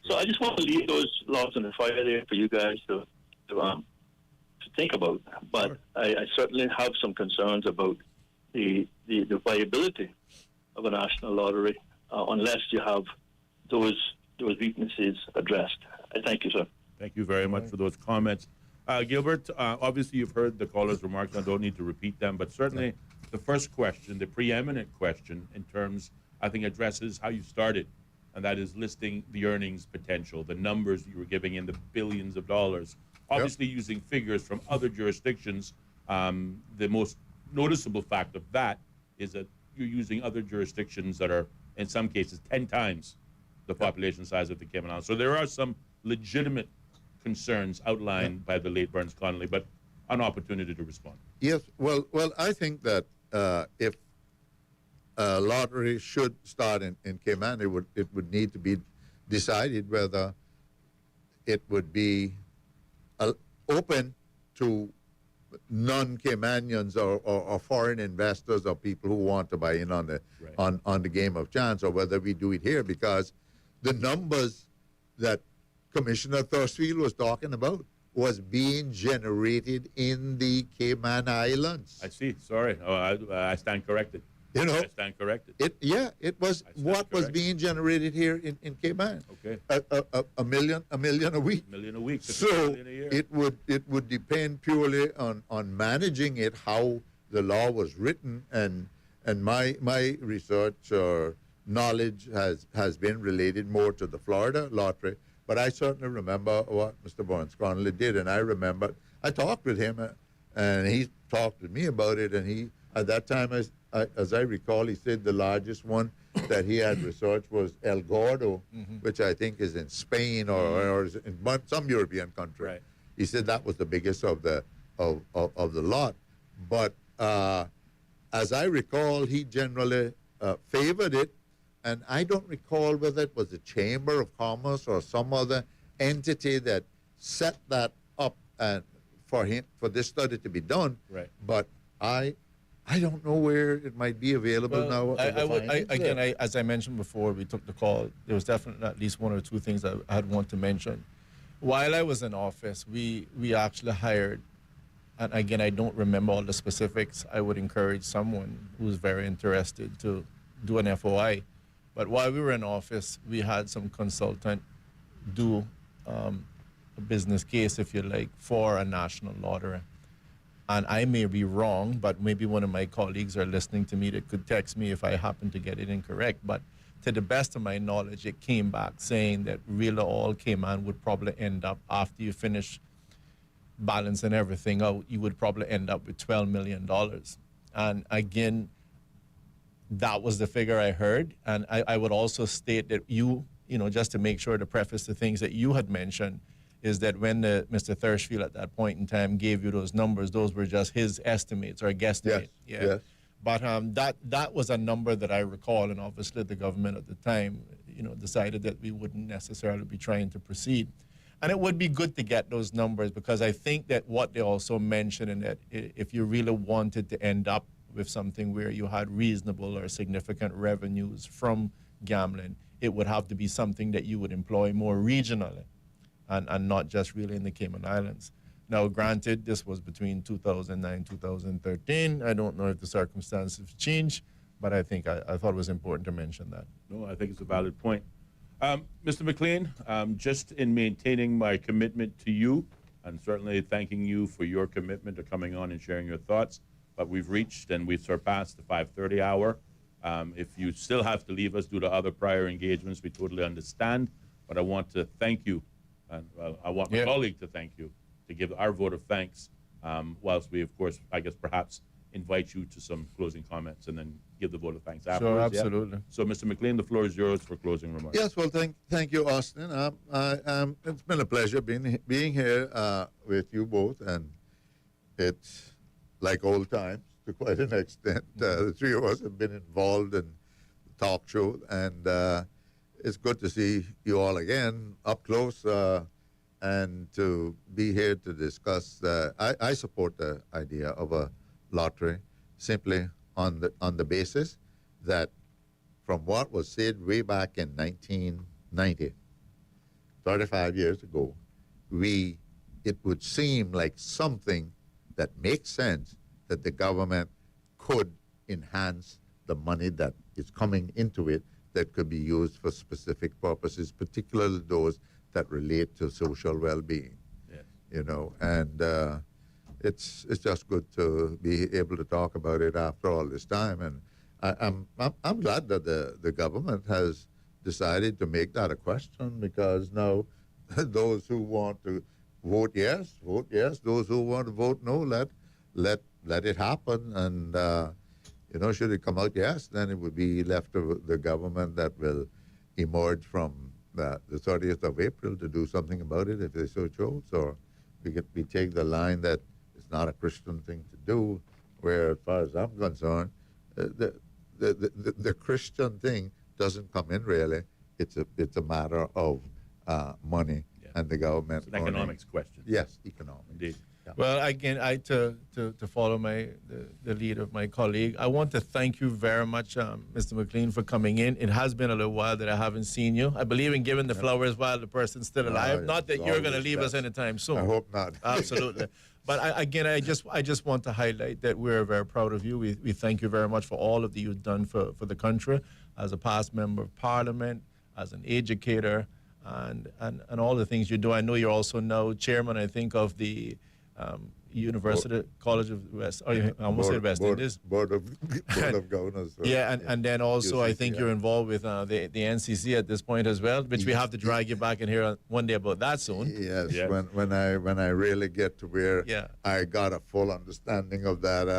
So I just want to leave those logs on the fire there for you guys to think about. But I certainly have some concerns about the viability of a national lottery unless you have those weaknesses addressed. I thank you, sir. Thank you very much for those comments. Gilbert, obviously you've heard the caller's remarks. I don't need to repeat them, but certainly the first question, the preeminent question in terms, I think, addresses how you started, and that is listing the earnings potential, the numbers you were giving in the billions of dollars, obviously using figures from other jurisdictions. The most noticeable fact of that is that you're using other jurisdictions that are, in some cases, 10 times the population size of the Cayman Islands. So there are some legitimate concerns outlined by the late Burns-Connolly, but an opportunity to respond. Yes, well, I think that if a lottery should start in Cayman, it would need to be decided whether it would be open to non-Caymanians or foreign investors or people who want to buy in on the game of chance, or whether we do it here, because the numbers that Commissioner Thursfield was talking about was being generated in the Cayman Islands. I see. Sorry. I stand corrected. I stand corrected. It was what was being generated here in Cayman. Okay. A million a week. $1 million a week. So $1 million a year. it would depend purely on managing it, how the law was written, and my research or knowledge has been related more to the Florida lottery. But I certainly remember what Mr. Burns-Connolly did, and I talked with him, and he talked with me about it, and he, at that time, as I recall, he said the largest one that he had researched was El Gordo, which I think is in Spain or is in some European country. Right. He said that was the biggest of the lot. But as I recall, he generally favored it. And I don't recall whether it was the Chamber of Commerce or some other entity that set that up and for this study to be done. Right. But I don't know where it might be available now. As I mentioned before, we took the call. There was definitely at least one or two things that I had want to mention. While I was in office, we actually hired, and again, I don't remember all the specifics. I would encourage someone who's very interested to do an FOI. But while we were in office, we had some consultant do business case, if you like, for a national lottery. And I may be wrong, but maybe one of my colleagues are listening to me that could text me if I happen to get it incorrect. But to the best of my knowledge, it came back saying that really all Cayman would probably end up, after you finish balancing everything out, you would probably end up with $12 million. And again, that was the figure I heard. And I would also state that you know, just to make sure to preface the things that you had mentioned, is that when Mr. Thirschfield at that point in time gave you those numbers, those were just his estimates or guesstimate. Yes. Yes. But that was a number that I recall, and obviously the government at the time, you know, decided that we wouldn't necessarily be trying to proceed. And it would be good to get those numbers, because I think that what they also mentioned, in that if you really wanted to end up with something where you had reasonable or significant revenues from gambling, it would have to be something that you would employ more regionally and not just really in the Cayman Islands. Now, granted, this was between 2009 2013. I don't know if the circumstances have changed, but I think I thought it was important to mention that. No, I think it's a valid point. Mr. McLean, just in maintaining my commitment to you, and certainly thanking you for your commitment to coming on and sharing your thoughts, but we've reached and we've surpassed the 5:30 hour. If you still have to leave us due to other prior engagements, we totally understand, but I want to thank you, and I want my colleague to thank you, to give our vote of thanks, whilst we, of course, I guess perhaps invite you to some closing comments and then give the vote of thanks afterwards. Sure, absolutely. Yeah? So, Mr. McLean, the floor is yours for closing remarks. Yes, well, thank you, Austin. It's been a pleasure being here with you both, and it's like old times to quite an extent. The three of us have been involved in the talk show, and it's good to see you all again up close, and to be here to discuss. I support the idea of a lottery, simply on the basis that, from what was said way back in 1990, 35 years ago, it would seem like something that makes sense, that the government could enhance the money that is coming into it that could be used for specific purposes, particularly those that relate to social well-being. Yes. You know, and it's just good to be able to talk about it after all this time. And I'm glad that the government has decided to make that a question, because now those who want to vote yes, vote yes. Those who want to vote no, let it happen. And you know, should it come out yes, then it would be left to the government that will emerge from the 30th of April to do something about it if they so chose. Or we take the line that it's not a Christian thing to do, where, as far as I'm concerned, the Christian thing doesn't come in really. It's a matter of money and the government. It's an economics question. Yes, economics. Indeed. Yeah. Well, again, to follow the lead of my colleague, I want to thank you very much, Mr. McLean, for coming in. It has been a little while that I haven't seen you. I believe in giving the flowers while the person's still alive. Not that you're going to leave us anytime soon. I hope not. Absolutely. But I just want to highlight that we're very proud of you. We thank you very much for all of that you've done for the country, as a past member of Parliament, as an educator, and all the things you do. I know you're also now chairman, I think, of the University College of West. Oh, I almost said West Indies. Board of Governors. Yeah, and then also I think you're involved with the NCC at this point as well, which we have to drag you back in here one day about that soon. Yes, yeah. when I really get to where I got a full understanding of that,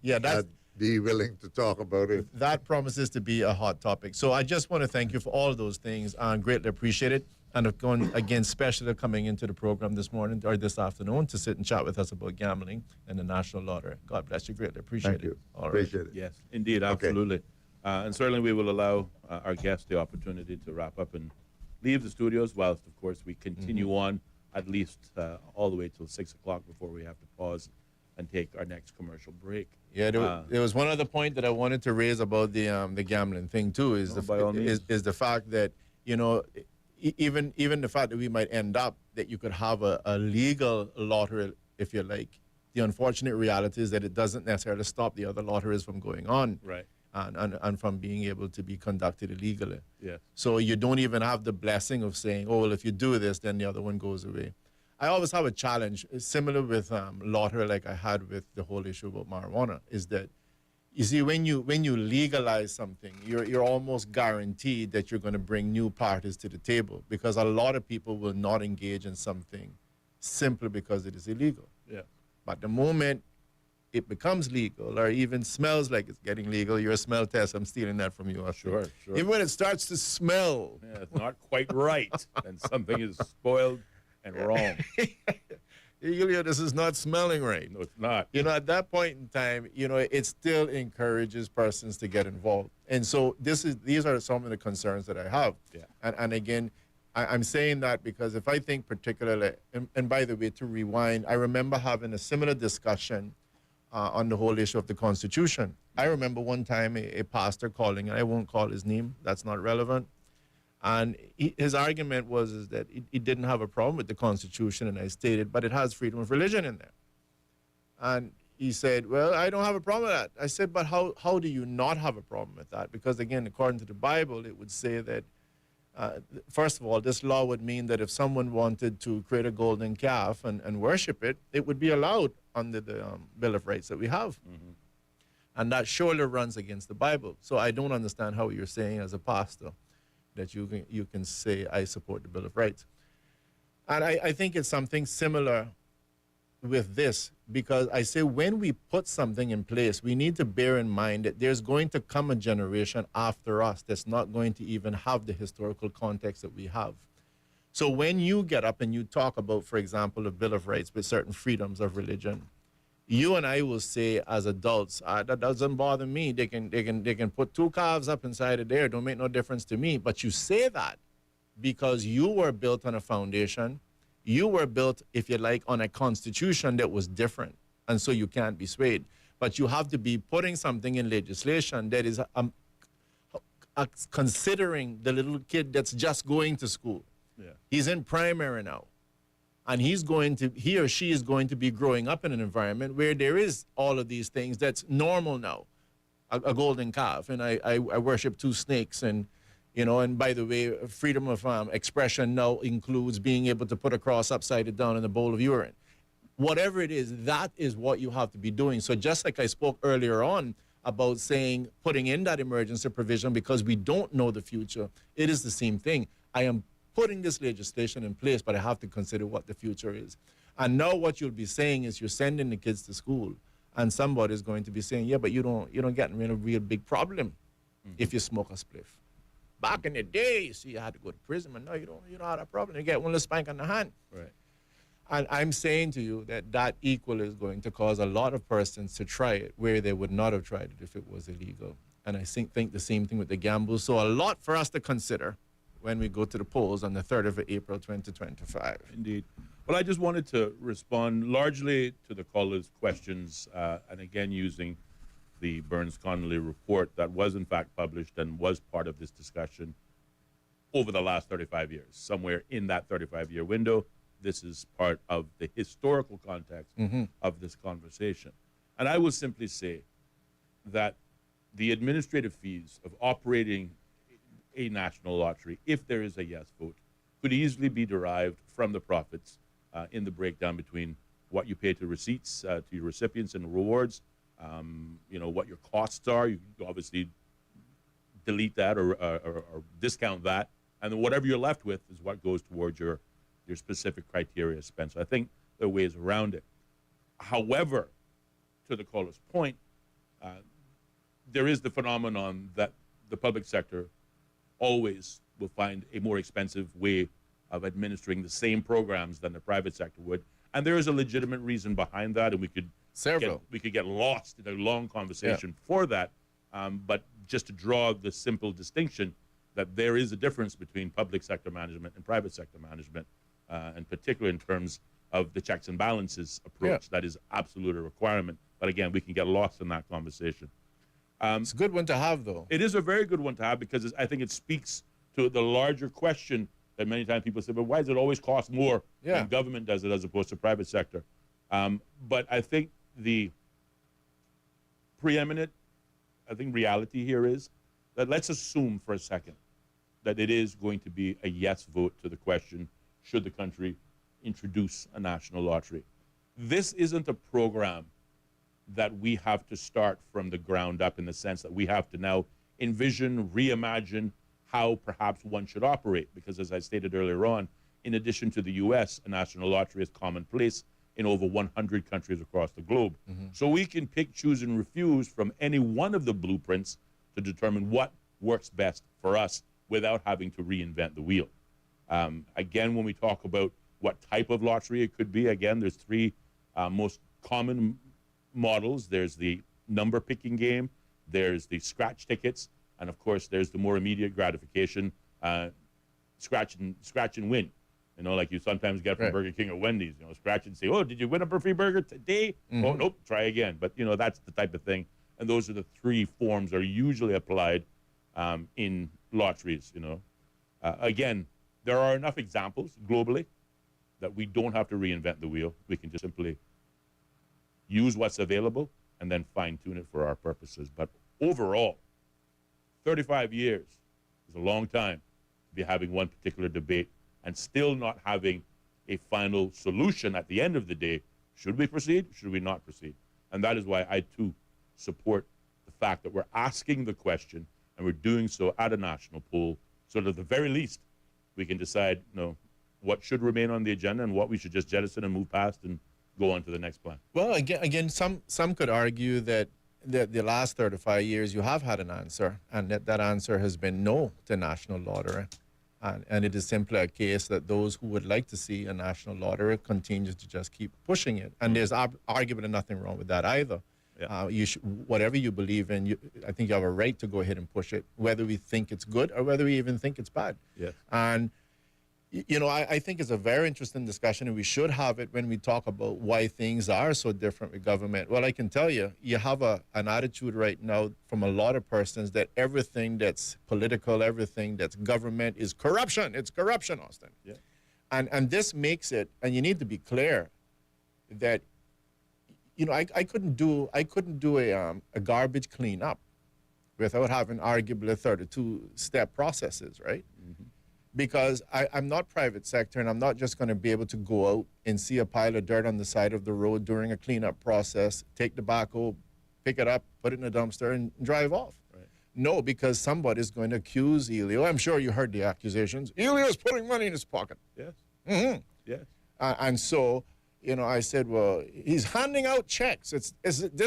I'd be willing to talk about it. That promises to be a hot topic. So I just want to thank you for all those things and greatly appreciate it. And again, especially coming into the program this morning or this afternoon to sit and chat with us about gambling and the national lottery. God bless you. Greatly appreciate Thank it. you. All appreciate right. it. Yes, indeed, absolutely. And certainly we will allow our guests the opportunity to wrap up and leave the studios, whilst, of course, we continue on at least all the way till 6 o'clock before we have to pause and take our next commercial break. Yeah, there was one other point that I wanted to raise about the gambling thing too, is the fact that, you know, even the fact that we might end up that you could have a legal lottery, if you like. The unfortunate reality is that it doesn't necessarily stop the other lotteries from going on, right, and from being able to be conducted illegally. Yeah. So you don't even have the blessing of saying, oh, well, if you do this, then the other one goes away. I always have a challenge, similar with Lauder, like I had with the whole issue about marijuana, is that you see, when you legalize something, you're almost guaranteed that you're going to bring new parties to the table, because a lot of people will not engage in something simply because it is illegal. Yeah. But the moment it becomes legal, or even smells like it's getting legal, you're a smell test. I'm stealing that from you. Sure. Even when it starts to smell, Yeah, it's not quite right, and something is spoiled and wrong. Ellio, this is not smelling right. No, it's not. At that point in time, it still encourages persons to get involved. And so these are some of the concerns that I have. Yeah. And again, I'm saying that because if I think particularly, and by the way, to rewind, I remember having a similar discussion on the whole issue of the Constitution. I remember one time a pastor calling, and I won't call his name, that's not relevant. And his argument was that he didn't have a problem with the Constitution, and I stated, but it has freedom of religion in there. And he said, well, I don't have a problem with that. I said, but how do you not have a problem with that? Because again, according to the Bible, it would say that, first of all, this law would mean that if someone wanted to create a golden calf and worship it, it would be allowed under the Bill of Rights that we have. Mm-hmm. And that surely runs against the Bible. So I don't understand how you're saying as a pastor that you can say, I support the Bill of Rights. And I think it's something similar with this, because I say when we put something in place, we need to bear in mind that there's going to come a generation after us that's not going to even have the historical context that we have. So when you get up and you talk about, for example, the Bill of Rights with certain freedoms of religion, you and I will say as adults, that doesn't bother me. They can put two calves up inside of there. Don't make no difference to me. But you say that because you were built on a foundation. You were built, if you like, on a constitution that was different. And so you can't be swayed. But you have to be putting something in legislation that is considering the little kid that's just going to school. Yeah. He's in primary now. And he or she is going to be growing up in an environment where there is all of these things that's normal now. A golden calf, and I worship two snakes, and by the way, freedom of expression now includes being able to put a cross upside down in a bowl of urine. Whatever it is, that is what you have to be doing. So just like I spoke earlier on about saying, putting in that emergency provision because we don't know the future, it is the same thing. I am putting this legislation in place, but I have to consider what the future is. And now what you'll be saying is you're sending the kids to school, and somebody's going to be saying, yeah, but you don't get in a real big problem if you smoke a spliff. Back in the day, you see, you had to go to prison, but no, you don't have that problem. You get one little spank on the hand. Right. And I'm saying to you that equally is going to cause a lot of persons to try it where they would not have tried it if it was illegal. And I think the same thing with the gamble. So a lot for us to consider when we go to the polls on the 3rd of April, 2025. Indeed. Well, I just wanted to respond largely to the callers' questions, and again using the Burns-Connolly report that was in fact published and was part of this discussion over the last 35 years. Somewhere in that 35-year window, this is part of the historical context of this conversation. And I will simply say that the administrative fees of operating a national lottery, if there is a yes vote, could easily be derived from the profits in the breakdown between what you pay to receipts, to your recipients and rewards, what your costs are. You can obviously delete that or discount that, and then whatever you're left with is what goes towards your specific criteria spent. So I think there are ways around it. However, to the caller's point, there is the phenomenon that the public sector always will find a more expensive way of administering the same programs than the private sector would. And there is a legitimate reason behind that, and we could get lost in a long conversation for that. But just to draw the simple distinction that there is a difference between public sector management and private sector management, and particularly in terms of the checks and balances approach, that is absolutely a requirement. But again, we can get lost in that conversation. It's a good one to have, though. It is a very good one to have because I think it speaks to the larger question that many times people say, but why does it always cost more when government does it as opposed to private sector? But I think the preeminent, reality here is that let's assume for a second that it is going to be a yes vote to the question, should the country introduce a national lottery. This isn't a program that we have to start from the ground up in the sense that we have to now envision, reimagine how perhaps one should operate. Because as I stated earlier on, in addition to the US, a national lottery is commonplace in over 100 countries across the globe. So we can pick, choose, and refuse from any one of the blueprints to determine what works best for us without having to reinvent the wheel. Again, when we talk about what type of lottery it could be, again, there's three most common models. There's the number picking game, there's the scratch tickets, and of course there's the more immediate gratification, scratch and win. You know, like you sometimes get from Burger King or Wendy's, you know, scratch and say, oh, did you win a free burger today? Oh, nope, try again. But, you know, that's the type of thing. And those are the three forms that are usually applied in lotteries, you know. Again, there are enough examples globally that we don't have to reinvent the wheel. We can just simply use what's available and then fine-tune it for our purposes. But overall, 35 years is a long time to be having one particular debate and still not having a final solution at the end of the day. Should we proceed? Should we not proceed? And that is why I, too, support the fact that we're asking the question and we're doing so at a national poll so that at the very least we can decide, you know, what should remain on the agenda and what we should just jettison and move past and go on to the next plan. Well, again, some could argue that the last 35 years you have had an answer, and that answer has been no to national lottery. And it is simply a case that those who would like to see a national lottery continue to just keep pushing it. And there's arguably nothing wrong with that either. Yeah. Whatever you believe in, I think you have a right to go ahead and push it, whether we think it's good or whether we even think it's bad. Yes. And you know, I think it's a very interesting discussion, and we should have it when we talk about why things are so different with government. Well, I can tell you, you have an attitude right now from a lot of persons that everything that's political, everything that's government is corruption. It's corruption, Austin. Yeah. And this makes it, and you need to be clear that, you know, I couldn't do a garbage cleanup without having arguably 32-step processes, right? Because I'm not private sector, and I'm not just going to be able to go out and see a pile of dirt on the side of the road during a cleanup process, take the backhoe, pick it up, put it in a dumpster, and drive off. Right. No, because somebody's going to accuse Ellio. I'm sure you heard the accusations. Ellio's putting money in his pocket. Yes. Mm-hmm. Yes. And so, you know, I said, well, he's handing out checks. This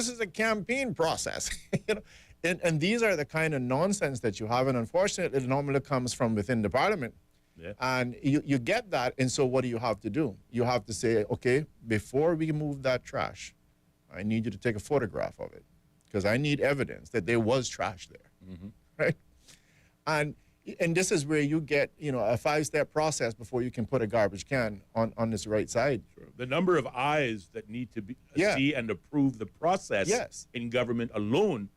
is a campaign process, you know. And these are the kind of nonsense that you have, and unfortunately, it normally comes from within the parliament. Yeah. And you get that, and so what do you have to do? You have to say, okay, before we move that trash, I need you to take a photograph of it, because I need evidence that there was trash there, right? And this is where you get, you know, a 5-step process before you can put a garbage can on this right side. Sure. The number of eyes that need to be see and approve the process in government alone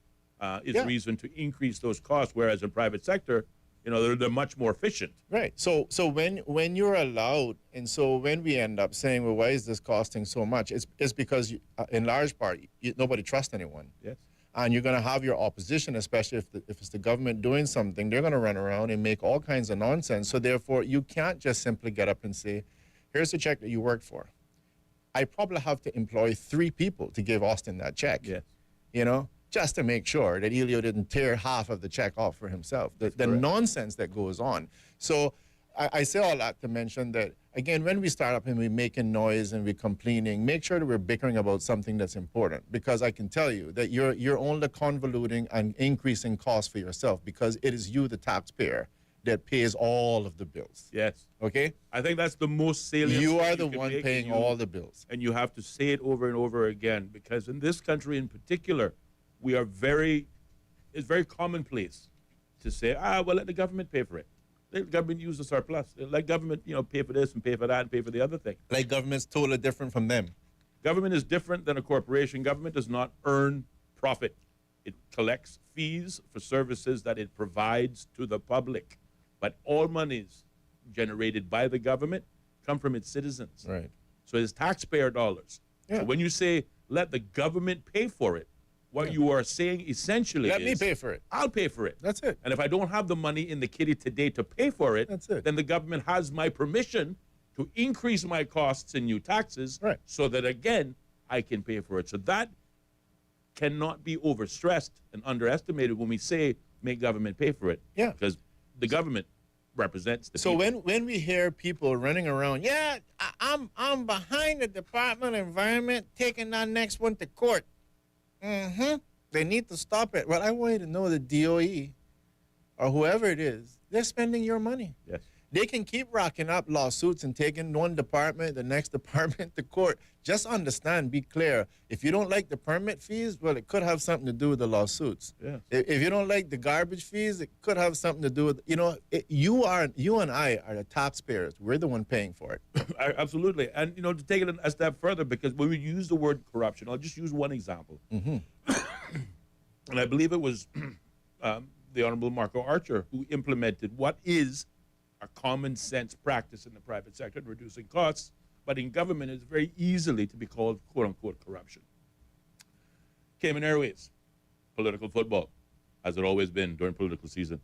is reason to increase those costs, whereas in private sector, you know, they're much more efficient. Right. So when you're allowed, and so when we end up saying, well, why is this costing so much? It's because, in large part, nobody trusts anyone. Yes. And you're going to have your opposition, especially if it's the government doing something, they're going to run around and make all kinds of nonsense. So therefore, you can't just simply get up and say, here's the check that you worked for. I probably have to employ 3 people to give Austin that check. Yes. You know? Just to make sure that Ellio didn't tear half of the check off for himself, the nonsense that goes on. So I say all that to mention that, again, when we start up and we're making noise and we're complaining, make sure that we're bickering about something that's important, because I can tell you that you're only convoluting and increasing costs for yourself, because it is you, the taxpayer, that pays all of the bills. Yes. Okay? I think that's the most salient. You are the one paying all the bills. And you have to say it over and over again, because in this country in particular, we are it's very commonplace to say, well, let the government pay for it. Let the government use the surplus. Let government, you know, pay for this and pay for that and pay for the other thing. Like government's totally different from them. Government is different than a corporation. Government does not earn profit. It collects fees for services that it provides to the public. But all monies generated by the government come from its citizens. Right. So it's taxpayer dollars. Yeah. So when you say, let the government pay for it, what you are saying essentially Let me pay for it. I'll pay for it. That's it. And if I don't have the money in the kitty today to pay for it, That's it. then the government has my permission to increase my costs in new taxes so that, again, I can pay for it. So that cannot be overstressed and underestimated when we say make government pay for it. Yeah. Because the government represents the So people. when we hear people running around, I'm behind the Department of Environment taking that next one to court. They need to stop it. Well, I want you to know the DOE or whoever it is, they're spending your money. Yes. They can keep racking up lawsuits and taking one department, the next department to court. Just understand, be clear. If you don't like the permit fees, well, it could have something to do with the lawsuits. Yeah. If you don't like the garbage fees, it could have something to do with, you and I are the taxpayers. We're the one paying for it. Absolutely. And, to take it a step further, because when we use the word corruption, I'll just use one example. And I believe it was the Honorable Marco Archer who implemented what is a common sense practice in the private sector in reducing costs, but in government it's very easily to be called quote unquote corruption. Cayman Airways, political football, as it always been during political season,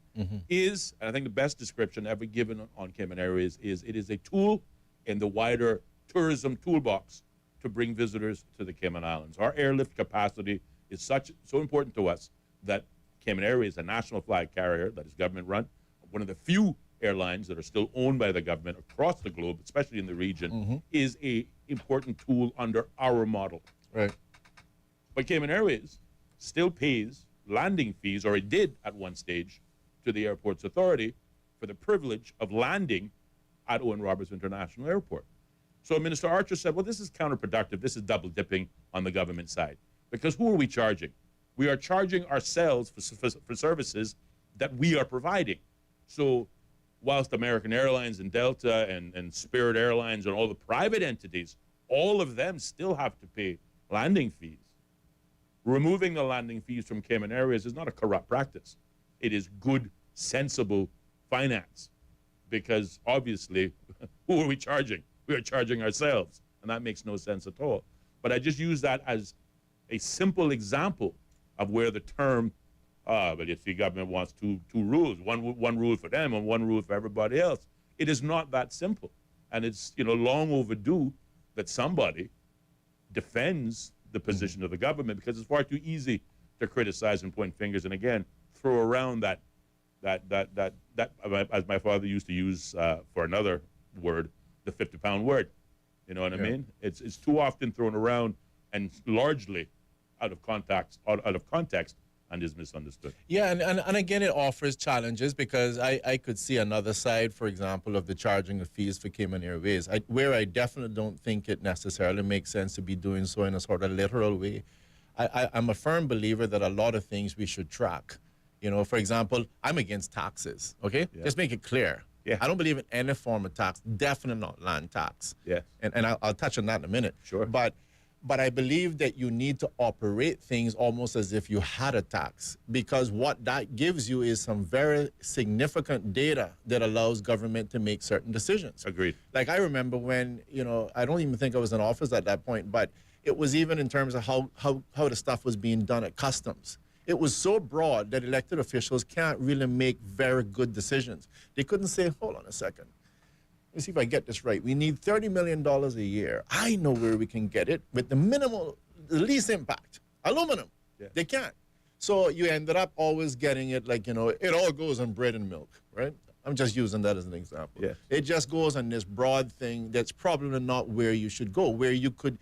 is, and I think the best description ever given on Cayman Airways is it is a tool in the wider tourism toolbox to bring visitors to the Cayman Islands. Our airlift capacity is so important to us that Cayman Airways, a national flag carrier that is government run, one of the few airlines that are still owned by the government across the globe, especially in the region, is a important tool under our model. Right. But Cayman Airways still pays landing fees, or it did at one stage, to the Airports Authority for the privilege of landing at Owen Roberts International Airport. So Minister Archer said, well, this is counterproductive. This is double dipping on the government side. Because who are we charging? We are charging ourselves for services that we are providing. So whilst American Airlines and Delta and Spirit Airlines and all the private entities, all of them still have to pay landing fees. Removing the landing fees from Cayman Airways is not a corrupt practice. It is good, sensible finance. Because obviously, who are we charging? We are charging ourselves. And that makes no sense at all. But I just use that as a simple example of where the term, but if the government wants two rules, one rule for them and one rule for everybody else. It is not that simple. And it's long overdue that somebody defends the position of the government, because it's far too easy to criticize and point fingers and again throw around that as my father used to use for another word, the 50-pound word. You know what I mean? It's too often thrown around and largely out of context and is misunderstood. Yeah, and again, it offers challenges because I could see another side, for example, of the charging of fees for Cayman Airways, where I definitely don't think it necessarily makes sense to be doing so in a sort of literal way. I'm a firm believer that a lot of things we should track. For example, I'm against taxes, okay? Yeah. Just make it clear. Yeah. I don't believe in any form of tax, definitely not land tax. Yeah. And I'll touch on that in a minute. Sure. But I believe that you need to operate things almost as if you had a tax, because what that gives you is some very significant data that allows government to make certain decisions. Agreed. Like I remember when, I don't even think I was in office at that point, but it was even in terms of how the stuff was being done at customs. It was so broad that elected officials can't really make very good decisions. They couldn't say, hold on a second. Let me see if I get this right. We need $30 million a year. I know where we can get it with the least impact. Aluminum. Yeah. They can't. So you ended up always getting it like, it all goes on bread and milk, right? I'm just using that as an example. Yeah. It just goes on this broad thing that's probably not where you should go, where you could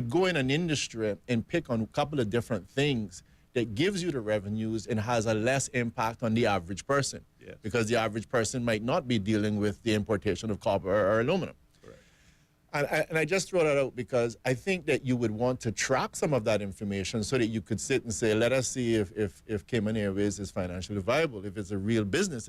go in an industry and pick on a couple of different things that gives you the revenues and has a less impact on the average person. Yes. Because the average person might not be dealing with the importation of copper or aluminum. Right. And I just throw that out because I think that you would want to track some of that information so that you could sit and say, let us see if Cayman Airways is financially viable, if it's a real business,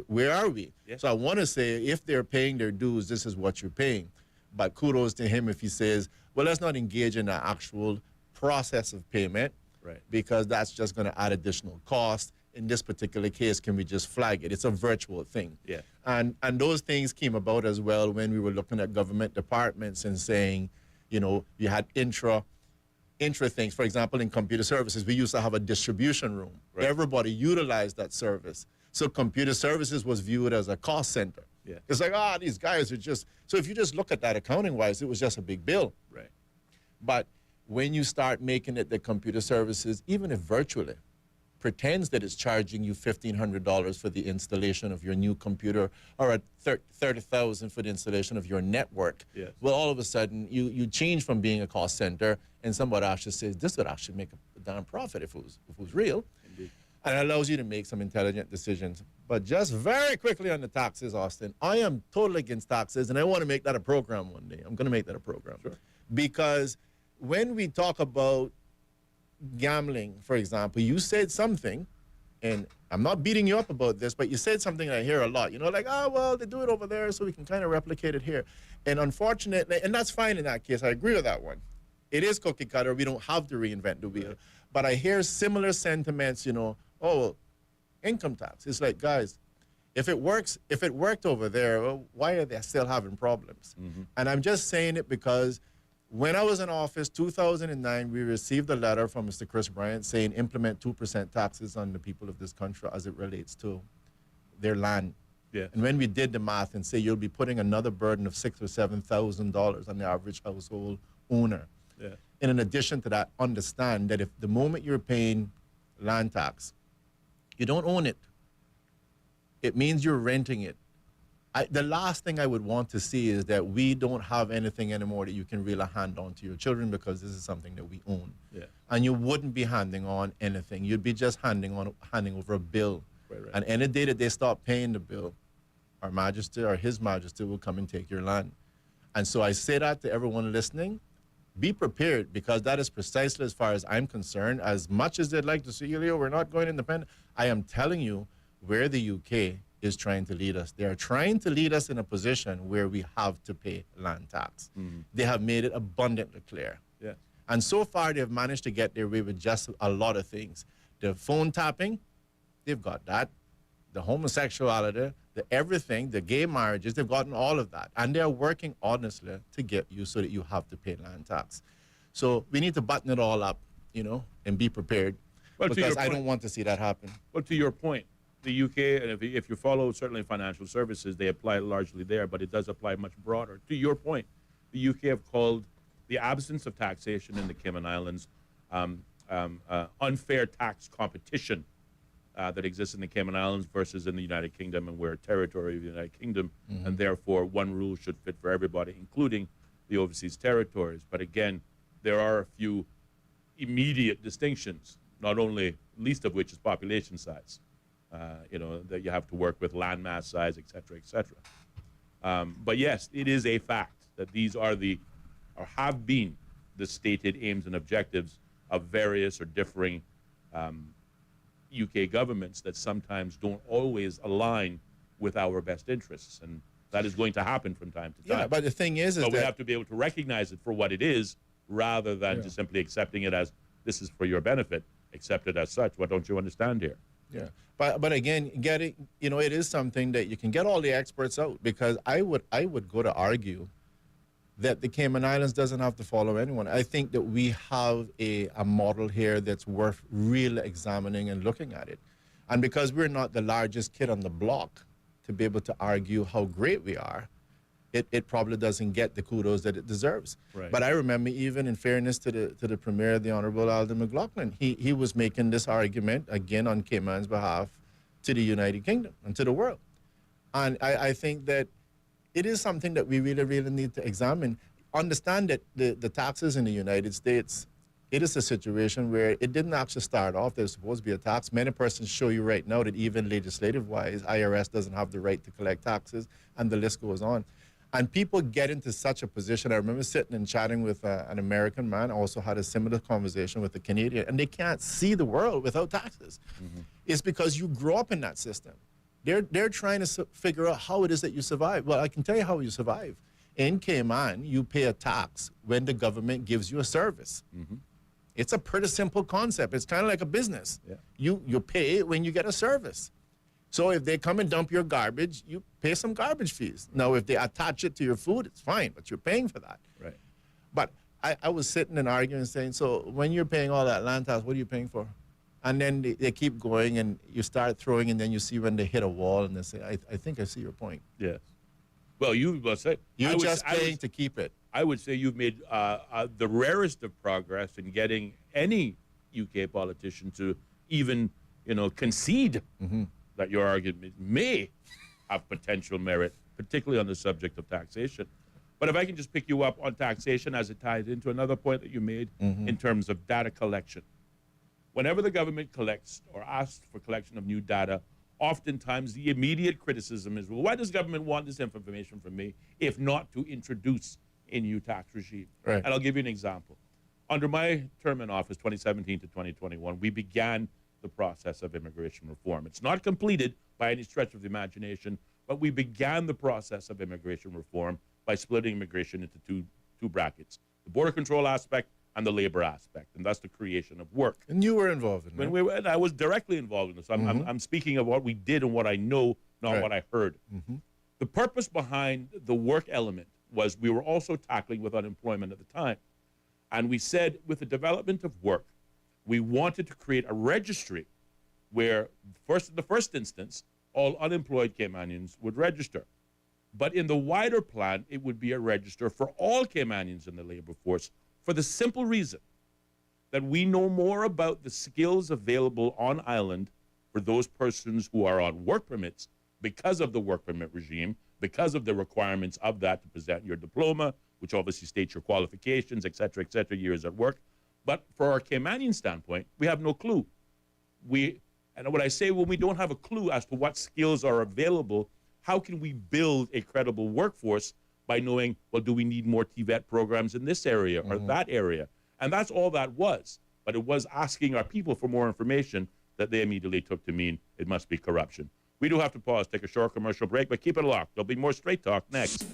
where are we? Yeah. So I want to say, if they're paying their dues, this is what you're paying. But kudos to him if he says, well, let's not engage in the actual process of payment. Right. Because that's just going to add additional cost. In this particular case, can we just flag it? It's a virtual thing. Yeah. And those things came about as well when we were looking at government departments and saying, you had intra things. For example, in computer services, we used to have a distribution room. Right. Everybody utilized that service. So computer services was viewed as a cost center. Yeah. It's like, these guys are just, so if you just look at that accounting-wise, it was just a big bill. Right. But when you start making it that computer services, even if virtually, pretends that it's charging you $1,500 for the installation of your new computer or at $30,000 for the installation of your network. Yes. Well, all of a sudden, you change from being a cost center, and somebody actually says, this would actually make a darn profit if it was real. Indeed. And it allows you to make some intelligent decisions. But just very quickly on the taxes, Austin, I am totally against taxes, and I want to make that a program one day. I'm going to make that a program. Sure. Because when we talk about gambling, for example, you said something, and I'm not beating you up about this, but you said something I hear a lot, like, well, they do it over there, so we can kind of replicate it here. And unfortunately, and that's fine in that case, I agree with that one. It is cookie cutter, we don't have to reinvent the wheel. Right. But I hear similar sentiments, income tax. It's like, guys, if it worked over there, well, why are they still having problems? Mm-hmm. And I'm just saying it because when I was in office, 2009, we received a letter from Mr. Chris Bryant saying implement 2% taxes on the people of this country as it relates to their land. Yeah. And when we did the math and say you'll be putting another burden of $6,000 or $7,000 on the average household owner. Yeah. And in addition to that, understand that if the moment you're paying land tax, you don't own it. It means you're renting it. The last thing I would want to see is that we don't have anything anymore that you can really hand on to your children because this is something that we own. Yeah. And you wouldn't be handing on anything. You'd be just handing over a bill. Right. And any day that they stop paying the bill, Our Majesty or His Majesty will come and take your land. And so I say that to everyone listening. Be prepared, because that is precisely, as far as I'm concerned, as much as they'd like to see, Ellio, we're not going independent. I am telling you where the UK is trying to lead us. They are trying to lead us in a position where we have to pay land tax. Mm-hmm. They have made it abundantly clear. Yes. And so far, they've managed to get their way with just a lot of things. The phone tapping, they've got that. The homosexuality, the everything, the gay marriages, they've gotten all of that. And they're working honestly to get you so that you have to pay land tax. So we need to button it all up, and be prepared. Well, because I don't want to see that happen. Well, to your point, the UK, and if you follow certainly financial services, they apply largely there, but it does apply much broader. To your point, the UK have called the absence of taxation in the Cayman Islands unfair tax competition that exists in the Cayman Islands versus in the United Kingdom, and we're a territory of the United Kingdom, mm-hmm. and therefore one rule should fit for everybody, including the overseas territories. But again, there are a few immediate distinctions, not only least of which is population size. That you have to work with land mass size, et cetera, et cetera. But yes, it is a fact that these are or have been the stated aims and objectives of various or differing UK governments that sometimes don't always align with our best interests. And that is going to happen from time to time. Yeah, but the thing is we have to be able to recognize it for what it is, rather than just simply accepting it as this is for your benefit, accept it as such. What don't you understand here? Yeah, but again, it is something that you can get all the experts out, because I would go to argue that the Cayman Islands doesn't have to follow anyone. I think that we have a model here that's worth really examining and looking at it. And because we're not the largest kid on the block to be able to argue how great we are, it probably doesn't get the kudos that it deserves. Right. But I remember, even in fairness to the Premier, the Honorable Alden McLaughlin, he was making this argument, again on Cayman's behalf, to the United Kingdom and to the world. And I think that it is something that we really, really need to examine. Understand that the taxes in the United States, it is a situation where it didn't actually start off. There's supposed to be a tax. Many persons show you right now that even legislative-wise, IRS doesn't have the right to collect taxes, and the list goes on. And people get into such a position. I remember sitting and chatting with an American man, also had a similar conversation with a Canadian, and they can't see the world without taxes. Mm-hmm. It's because you grow up in that system. They're trying to figure out how it is that you survive. Well, I can tell you how you survive. In Cayman, you pay a tax when the government gives you a service. Mm-hmm. It's a pretty simple concept. It's kind of like a business. Yeah. You pay when you get a service. So if they come and dump your garbage, you pay some garbage fees. Now, if they attach it to your food, it's fine, but you're paying for that. Right. But I was sitting and arguing, saying, so when you're paying all that land tax, what are you paying for? And then they keep going, and you start throwing, and then you see when they hit a wall, and they say, I think I see your point. Yes. Well, you must say You're just paying to keep it. I would say you've made the rarest of progress in getting any UK politician to even, concede that your argument may have potential merit, particularly on the subject of taxation. But if I can just pick you up on taxation as it ties into another point that you made in terms of data collection. Whenever the government collects or asks for collection of new data, oftentimes the immediate criticism is, well, why does government want this information from me if not to introduce a new tax regime? Right. And I'll give you an example. Under my term in office, 2017 to 2021, we began the process of immigration reform. It's not completed by any stretch of the imagination, but we began the process of immigration reform by splitting immigration into two brackets, the border control aspect and the labor aspect, and that's the creation of work. And you were involved in that. And I was directly involved in this. I'm speaking of what we did and what I know, not what I heard. The purpose behind the work element was we were also tackling with unemployment at the time. And we said with the development of work, we wanted to create a registry where, in the first instance, all unemployed Caymanians would register. But in the wider plan, it would be a register for all Caymanians in the labor force for the simple reason that we know more about the skills available on island for those persons who are on work permits because of the work permit regime, because of the requirements of that to present your diploma, which obviously states your qualifications, et cetera, years at work. But for our Caymanian standpoint, we have no clue. And when I say when we don't have a clue as to what skills are available, how can we build a credible workforce by knowing, well, do we need more TVET programs in this area or that area? And that's all that was. But it was asking our people for more information that they immediately took to mean it must be corruption. We do have to pause, take a short commercial break, but keep it locked. There'll be more Straight Talk next.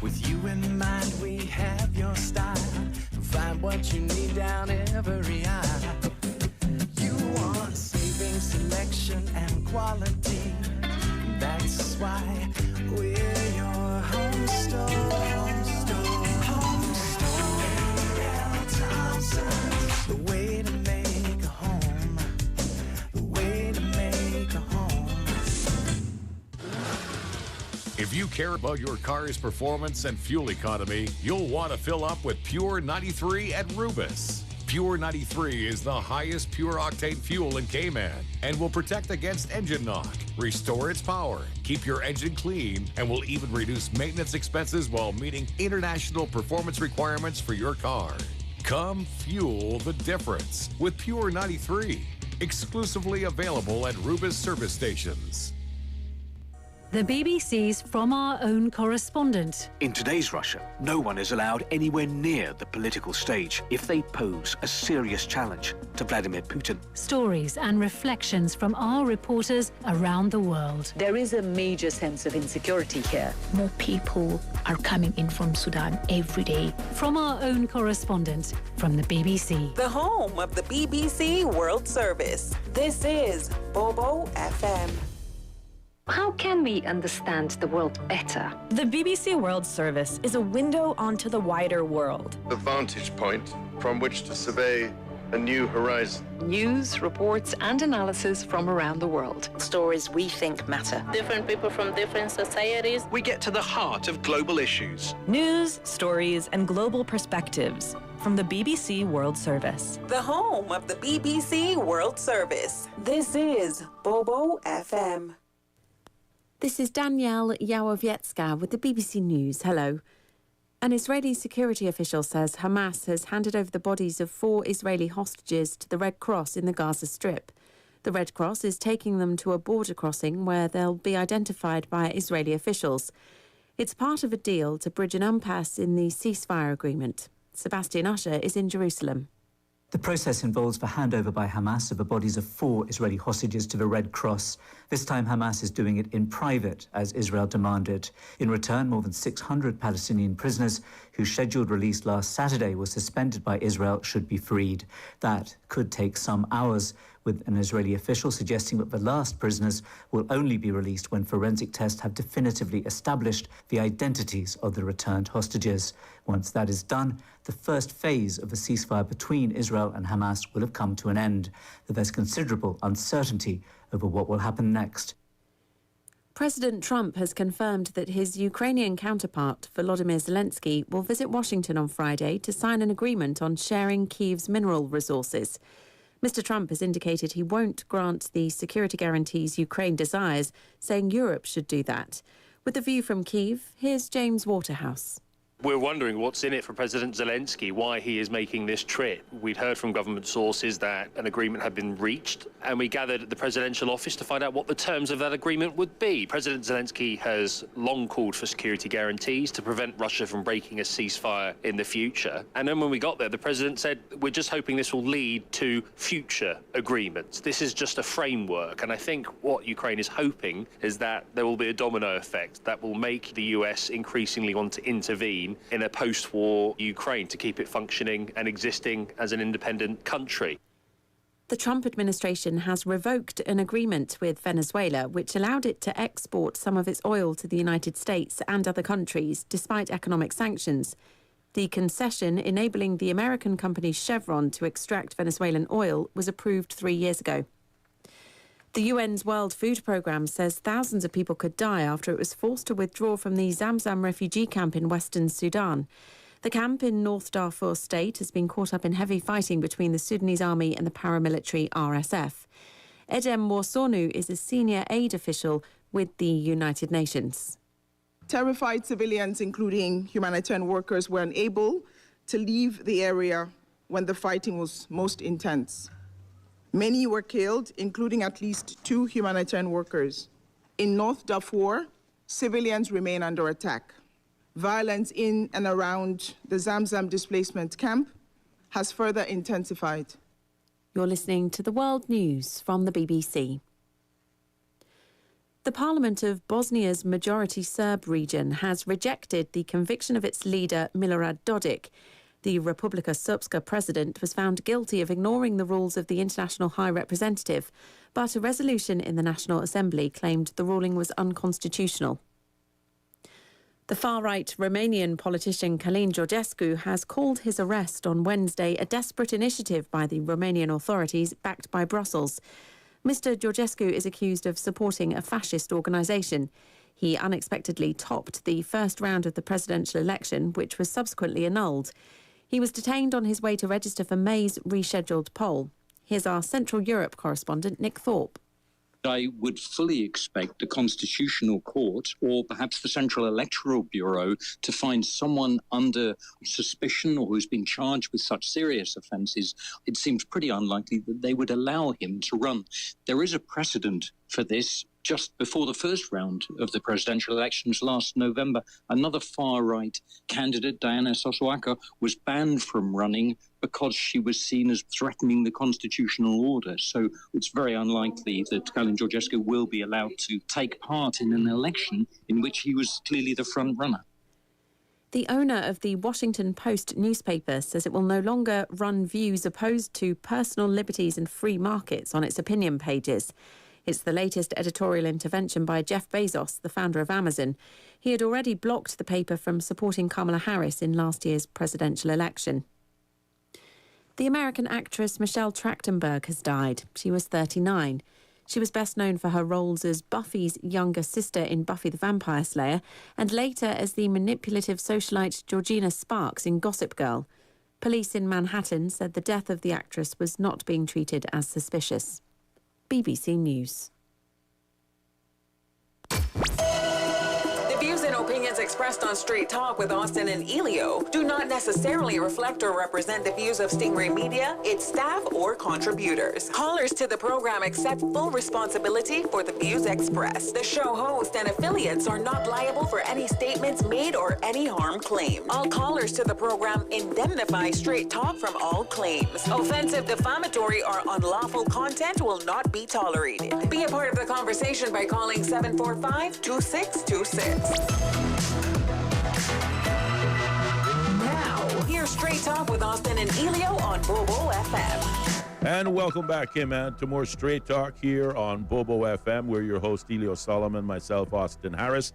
With you in mind, we have your style. Find what you need down every aisle. You want saving, selection, and quality. That's why we're your home store. Home store. A.L. Thompson. The way to make a home. The way to make a home. If you care about your car's performance and fuel economy, you'll want to fill up with Pure 93 at Rubis. Pure 93 is the highest pure octane fuel in Cayman and will protect against engine knock, restore its power, keep your engine clean, and will even reduce maintenance expenses while meeting international performance requirements for your car. Come fuel the difference with Pure 93, exclusively available at Rubis service stations. The BBC's From Our Own Correspondent. In today's Russia, no one is allowed anywhere near the political stage if they pose a serious challenge to Vladimir Putin. Stories and reflections from our reporters around the world. There is a major sense of insecurity here. More people are coming in from Sudan every day. From Our Own Correspondent from the BBC. The home of the BBC World Service. This is Bobo FM. How can we understand the world better? The BBC World Service is a window onto the wider world. The vantage point from which to survey a new horizon. News, reports, and analysis from around the world. Stories we think matter. Different people from different societies. We get to the heart of global issues. News, stories, and global perspectives from the BBC World Service. The home of the BBC World Service. This is Bobo FM. This is Danielle Yawowiecka with the BBC News. Hello. An Israeli security official says Hamas has handed over the bodies of 4 Israeli hostages to the Red Cross in the Gaza Strip. The Red Cross is taking them to a border crossing where they'll be identified by Israeli officials. It's part of a deal to bridge an impasse in the ceasefire agreement. Sebastian Usher is in Jerusalem. The process involves the handover by Hamas of the bodies of 4 Israeli hostages to the Red Cross. This time Hamas is doing it in private, as Israel demanded. In return, more than 600 Palestinian prisoners whose scheduled release last Saturday was suspended by Israel should be freed. That could take some hours, with an Israeli official suggesting that the last prisoners will only be released when forensic tests have definitively established the identities of the returned hostages. Once that is done, the first phase of a ceasefire between Israel and Hamas will have come to an end. There's considerable uncertainty over what will happen next. President Trump has confirmed that his Ukrainian counterpart, Volodymyr Zelensky, will visit Washington on Friday to sign an agreement on sharing Kyiv's mineral resources. Mr. Trump has indicated he won't grant the security guarantees Ukraine desires, saying Europe should do that. With a view from Kyiv, here's James Waterhouse. We're wondering what's in it for President Zelensky, why he is making this trip. We'd heard from government sources that an agreement had been reached, and we gathered at the presidential office to find out what the terms of that agreement would be. President Zelensky has long called for security guarantees to prevent Russia from breaking a ceasefire in the future. And then when we got there, the president said, we're just hoping this will lead to future agreements. This is just a framework. And I think what Ukraine is hoping is that there will be a domino effect that will make the US increasingly want to intervene in a post-war Ukraine to keep it functioning and existing as an independent country. The Trump administration has revoked an agreement with Venezuela which allowed it to export some of its oil to the United States and other countries despite economic sanctions. The concession enabling the American company Chevron to extract Venezuelan oil was approved 3 years ago. The UN's World Food Programme says thousands of people could die after it was forced to withdraw from the Zamzam refugee camp in western Sudan. The camp in North Darfur state has been caught up in heavy fighting between the Sudanese army and the paramilitary RSF. Edem Warsonu is a senior aid official with the United Nations. Terrified civilians, including humanitarian workers, were unable to leave the area when the fighting was most intense. Many were killed, including at least 2 humanitarian workers. In North Darfur, civilians remain under attack. Violence in and around the Zamzam displacement camp has further intensified. You're listening to the World News from the BBC. The Parliament of Bosnia's majority Serb region has rejected the conviction of its leader, Milorad Dodik. The Republika Srpska president was found guilty of ignoring the rules of the International High Representative, but a resolution in the National Assembly claimed the ruling was unconstitutional. The far-right Romanian politician Călin Georgescu has called his arrest on Wednesday a desperate initiative by the Romanian authorities backed by Brussels. Mr. Georgescu is accused of supporting a fascist organisation. He unexpectedly topped the first round of the presidential election, which was subsequently annulled. He was detained on his way to register for May's rescheduled poll. Here's our Central Europe correspondent, Nick Thorpe. I would fully expect the Constitutional Court or perhaps the Central Electoral Bureau to find someone under suspicion or who's been charged with such serious offences. It seems pretty unlikely that they would allow him to run. There is a precedent for this. Just before the first round of the presidential elections last November, another far-right candidate, Diana Sosoaka, was banned from running because she was seen as threatening the constitutional order. So it's very unlikely that Călin Georgescu will be allowed to take part in an election in which he was clearly the front runner. The owner of the Washington Post newspaper says it will no longer run views opposed to personal liberties and free markets on its opinion pages. It's the latest editorial intervention by Jeff Bezos, the founder of Amazon. He had already blocked the paper from supporting Kamala Harris in last year's presidential election. The American actress Michelle Trachtenberg has died. She was 39. She was best known for her roles as Buffy's younger sister in Buffy the Vampire Slayer and later as the manipulative socialite Georgina Sparks in Gossip Girl. Police in Manhattan said the death of the actress was not being treated as suspicious. BBC News. The views and opinions expressed on Straight Talk with Austin and Ellio do not necessarily reflect or represent the views of Stingray Media, its staff, or contributors. Callers to the program accept full responsibility for the views expressed. The show host and affiliates are not liable for any statements made or any harm claimed. All callers to the program indemnify Straight Talk from all claims. Offensive, defamatory, or unlawful content will not be tolerated. Be a part of the conversation by calling 745-2626. Now, here's Straight Talk with Austin and Ellio on Bobo FM. And welcome back, to more Straight Talk here on Bobo FM. We're your host, Ellio Solomon, myself, Austin Harris.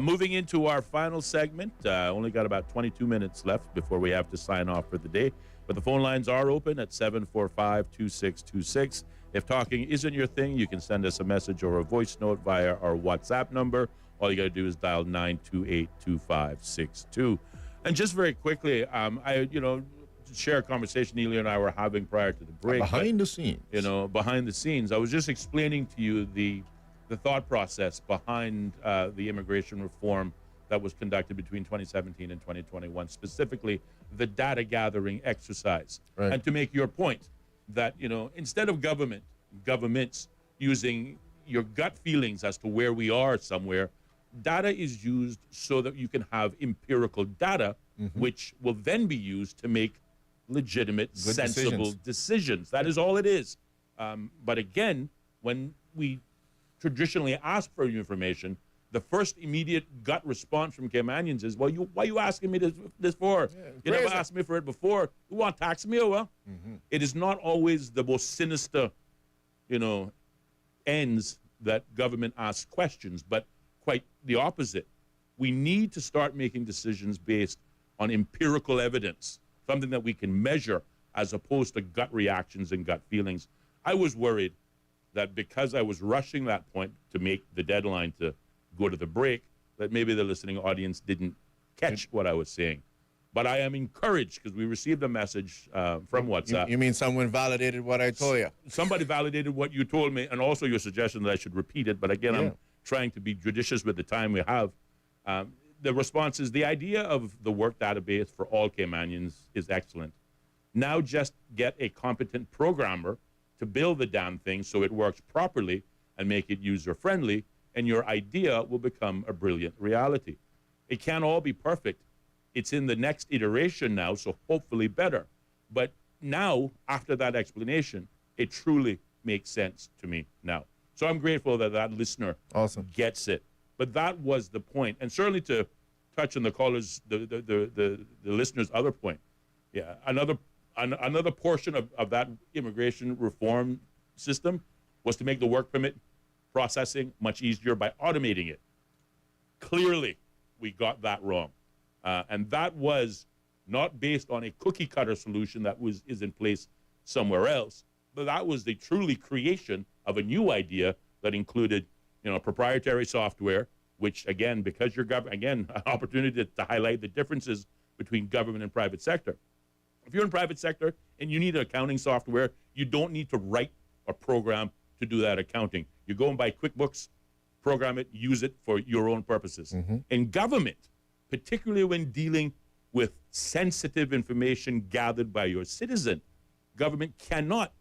Moving into our final segment, only got about 22 minutes left before we have to sign off for the day. But the phone lines are open at 745-2626. If talking isn't your thing, you can send us a message or a voice note via our WhatsApp number. All you got to do is dial 928-2562. And just very quickly, share a conversation Ellio and I were having prior to the break. Behind the scenes. Behind the scenes. I was just explaining to you the thought process behind the immigration reform that was conducted between 2017 and 2021, specifically the data gathering exercise. Right. And to make your point that, instead of governments using your gut feelings as to where we are somewhere, data is used so that you can have empirical data, which will then be used to make legitimate, sensible decisions. That is all it is. But again, when we traditionally ask for information, the first immediate gut response from Caymanians is, well, why are you asking me this for? You never asked me for it before. You want to tax me, or well? It is not always the most sinister, ends that government asks questions, but quite the opposite. We need to start making decisions based on empirical evidence, something that we can measure as opposed to gut reactions and gut feelings. I was worried that because I was rushing that point to make the deadline to go to the break, that maybe the listening audience didn't catch what I was saying. But I am encouraged because we received a message from WhatsApp. You mean someone validated what I told you? Somebody validated what you told me, and also your suggestion that I should repeat it. But again, I'm trying to be judicious with the time we have. The response is the idea of the work database for all Caymanians is excellent. Now just get a competent programmer to build the damn thing so it works properly and make it user-friendly, and your idea will become a brilliant reality. It can't all be perfect. It's in the next iteration now, so hopefully better. But now, after that explanation, it truly makes sense to me now. So I'm grateful that that listener gets it. But that was the point. And certainly to touch on the callers, the listener's other point. Yeah, another portion of that immigration reform system was to make the work permit processing much easier by automating it. Clearly, we got that wrong. And that was not based on a cookie cutter solution that is in place somewhere else, but that was the truly creation of a new idea that included, proprietary software, which again, because you're an opportunity to highlight the differences between government and private sector. If you're in private sector and you need accounting software, you don't need to write a program to do that accounting. You go and buy QuickBooks, program it, use it for your own purposes. In government, particularly when dealing with sensitive information gathered by your citizen, government cannot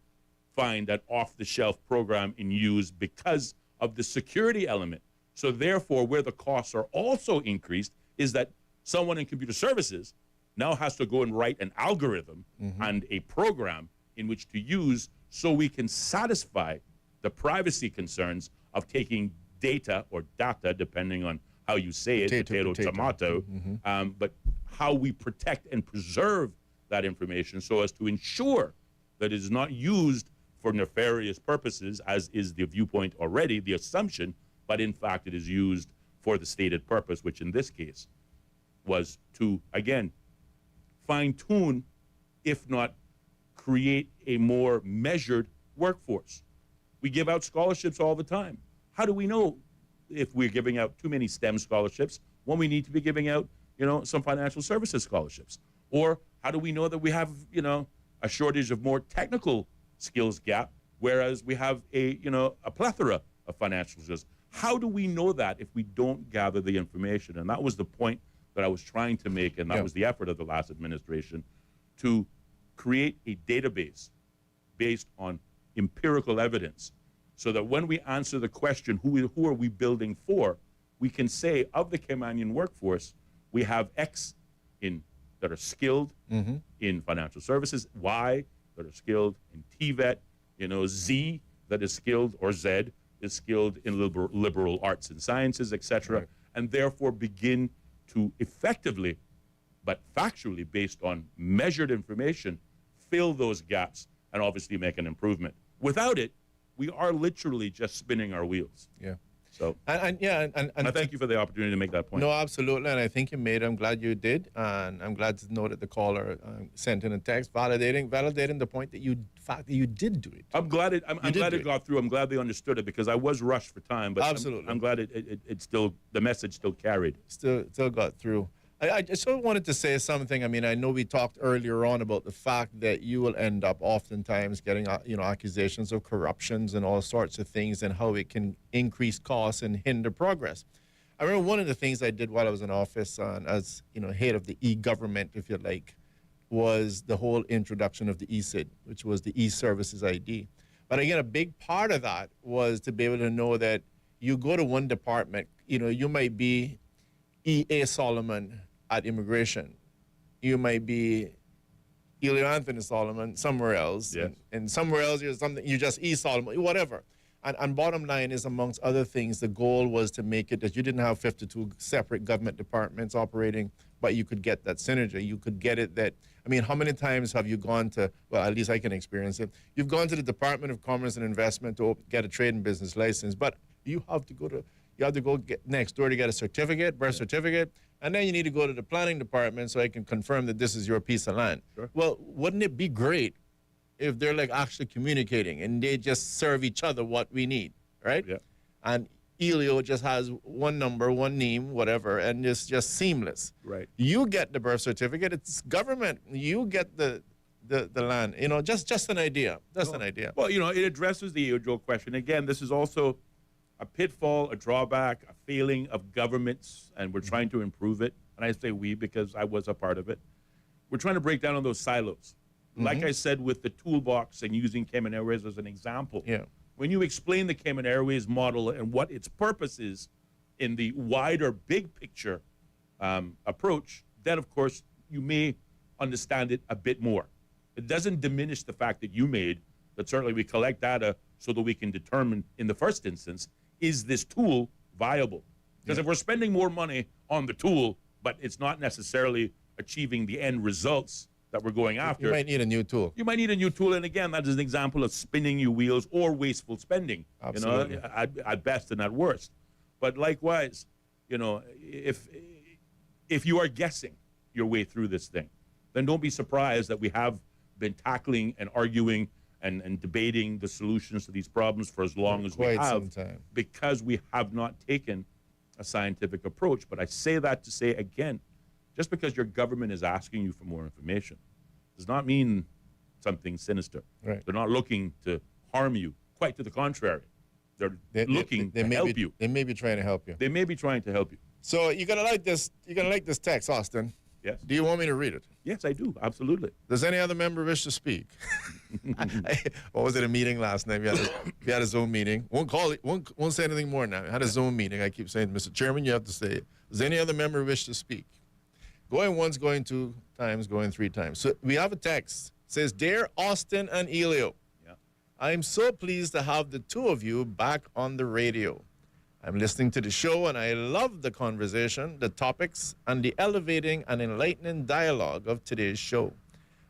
find an off-the-shelf program in use because of the security element. So therefore, where the costs are also increased is that someone in computer services now has to go and write an algorithm and a program in which to use so we can satisfy the privacy concerns of taking data or data, depending on how you say it, potato. Tomato, but how we protect and preserve that information so as to ensure that it is not used for nefarious purposes, as is the viewpoint already, the assumption, but in fact it is used for the stated purpose, which in this case was to, again, fine-tune, if not create a more measured workforce. We give out scholarships all the time. How do we know if we're giving out too many STEM scholarships when we need to be giving out, some financial services scholarships? Or how do we know that we have, a shortage of more technical skills gap, whereas we have a plethora of financial skills? How do we know that if we don't gather the information? And that was the point that I was trying to make, and that was the effort of the last administration, to create a database based on empirical evidence, so that when we answer the question, who are we building for, we can say, of the Caymanian workforce, we have X that are skilled in financial services, Y that are skilled in TVET, Z that is skilled, or Z is skilled in liberal arts and sciences, etc., and therefore begin to effectively, but factually based on measured information, fill those gaps and obviously make an improvement. Without it, we are literally just spinning our wheels. Yeah. So, and I thank you for the opportunity to make that point. No, absolutely, and I think you made it. I'm glad you did, and I'm glad to know that the caller sent in a text validating the point that you did do it. I'm glad it got through. I'm glad they understood it because I was rushed for time, but absolutely, I'm glad it still, the message still carried. Still got through. I just wanted to say something. I mean, I know we talked earlier on about the fact that you will end up oftentimes getting, accusations of corruptions and all sorts of things and how it can increase costs and hinder progress. I remember one of the things I did while I was in office as, head of the e-government, if you like, was the whole introduction of the e-SID, which was the e-services ID. But again, a big part of that was to be able to know that you go to one department, you might be E.A. Solomon at immigration. You might be Ellio Anthony Solomon somewhere else. Yes. And somewhere else you just E. Solomon, whatever. And bottom line is, amongst other things, the goal was to make it that you didn't have 52 separate government departments operating, but you could get that synergy. You could get it that, how many times have you gone to, well, at least I can experience it. You've gone to the Department of Commerce and Investment to get a trade and business license, but you have to go get next door to get a certificate, birth certificate, and then you need to go to the planning department so I can confirm that this is your piece of land. Sure. Well, wouldn't it be great if they're like actually communicating and they just serve each other what we need, right? Yeah. And Ellio just has one number, one name, whatever, and it's just seamless. Right. You get the birth certificate, it's government. You get the land. Just an idea. Just an idea. Well, it addresses the age-old question. Again, this is also a pitfall, a drawback, a failing of governments, and we're trying to improve it. And I say we because I was a part of it. We're trying to break down on those silos. Like I said, with the toolbox and using Cayman Airways as an example. Yeah. When you explain the Cayman Airways model and what its purpose is in the wider, big picture approach, then, of course, you may understand it a bit more. It doesn't diminish the fact that you made that certainly we collect data so that we can determine, in the first instance, is this tool viable? Because if we're spending more money on the tool, but it's not necessarily achieving the end results that we're going after. You might need a new tool. You might need a new tool, and again, that is an example of spinning your wheels or wasteful spending. Absolutely. At best and at worst. But likewise, if you are guessing your way through this thing, then don't be surprised that we have been tackling and arguing and debating the solutions to these problems for as long as we have, because we have not taken a scientific approach. But I say that to say, again, just because your government is asking you for more information does not mean something sinister. Right. They're not looking to harm you. Quite to the contrary. They're looking to help you. They may be trying to help you. They may be trying to help you. So you're gonna like this. You're gonna like this text, Austin. Yes. Do you want me to read it? Yes, I do. Absolutely. Does any other member wish to speak? What was it, a meeting last night? We had a Zoom meeting. Won't say anything more now. We had a Zoom meeting. I keep saying, Mr. Chairman, you have to say it. Does any other member wish to speak? Going once, going two times, going three times. So we have a text. It says, Dear Austin and Ellio, I am so pleased to have the two of you back on the radio. I'm listening to the show and I love the conversation, the topics, and the elevating and enlightening dialogue of today's show.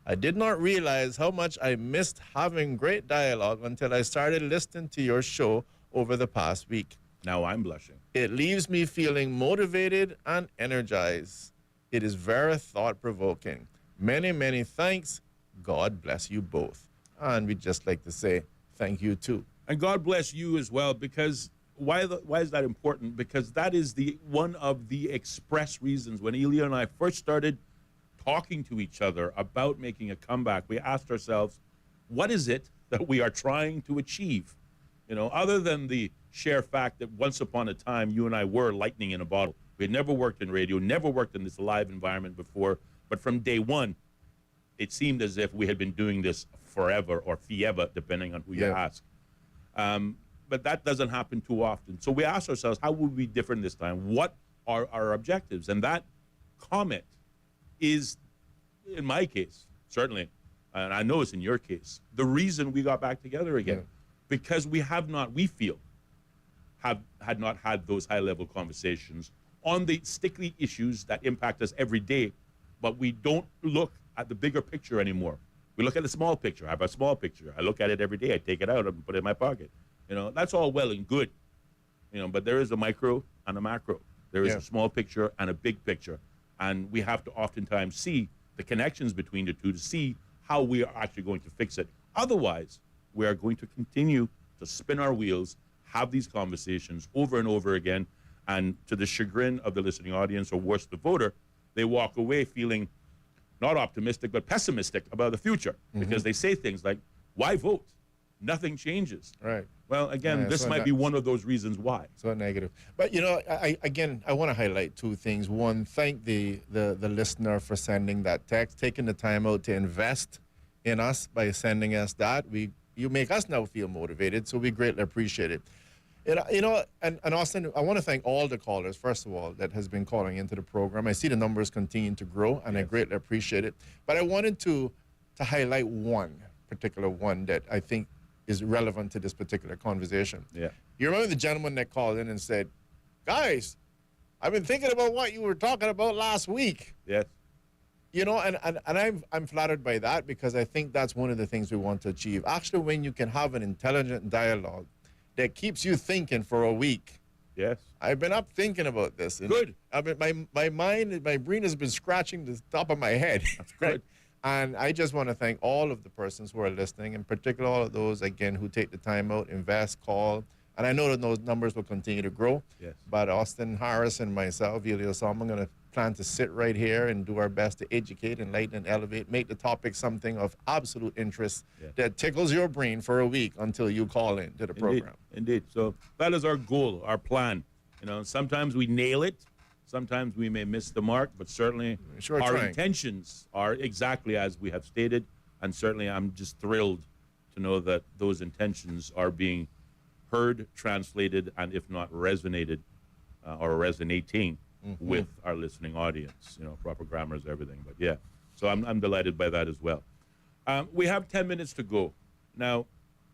I did not realize how much I missed having great dialogue until I started listening to your show over the past week. Now I'm blushing. It leaves me feeling motivated and energized. It is very thought-provoking. Many, many thanks. God bless you both. And we'd just like to say thank you too. And God bless you as well, because why is that important? Because that is one of the express reasons when Ellio and I first started talking to each other about making a comeback. We asked ourselves, what is it that we are trying to achieve? Other than the sheer fact that once upon a time, you and I were lightning in a bottle. We had never worked in radio, never worked in this live environment before. But from day one, it seemed as if we had been doing this forever or forever, depending on who you ask. But that doesn't happen too often. So we asked ourselves, how will we be different this time? What are our objectives? And that comment is, in my case, certainly, and I know it's in your case, the reason we got back together again. Because we had not had those high-level conversations on the sticky issues that impact us every day, but we don't look at the bigger picture anymore. We look at the small picture. I have a small picture. I look at it every day. I take it out and put it in my pocket. That's all well and good. but there is a micro and a macro. There is Yeah. a small picture and a big picture. And we have to oftentimes see the connections between the two to see how we are actually going to fix it. Otherwise, we are going to continue to spin our wheels, have these conversations over and over again, and to the chagrin of the listening audience, or worse, the voter, they walk away feeling not optimistic, but pessimistic about the future, because they say things like, why vote? Nothing changes. Right. Well, again, Yeah, this so might that- be one of those reasons why. So negative. But I want to highlight two things. One, thank the listener for sending that text, taking the time out to invest in us by sending us that. You make us now feel motivated, so we greatly appreciate it. And Austin, I want to thank all the callers, first of all, that has been calling into the program. I see the numbers continue to grow, and I greatly appreciate it. But I wanted to highlight one particular one that I think is relevant to this particular conversation. Yeah. You remember the gentleman that called in and said, guys, I've been thinking about what you were talking about last week. Yes. And I'm flattered by that, because I think that's one of the things we want to achieve. Actually, when you can have an intelligent dialogue that keeps you thinking for a week. Yes. I've been up thinking about this. Good. I mean, my mind, my brain has been scratching the top of my head. That's good. And I just want to thank all of the persons who are listening, in particular all of those, again, who take the time out, invest, call. And I know that those numbers will continue to grow. Yes. But Austin Harris and myself, Ellio, I'm going to plan to sit right here and do our best to educate, enlighten, and elevate, make the topic something of absolute interest that tickles your brain for a week until you call in to the program. Indeed. So that is our goal, our plan. Sometimes we nail it. Sometimes we may miss the mark, but certainly Sure our trying. intentions are exactly as we have stated. And certainly I'm just thrilled to know that those intentions are being heard, translated, and if not resonated or resonating with our listening audience. Proper grammar is everything. But yeah, so I'm delighted by that as well. We have 10 minutes to go. Now,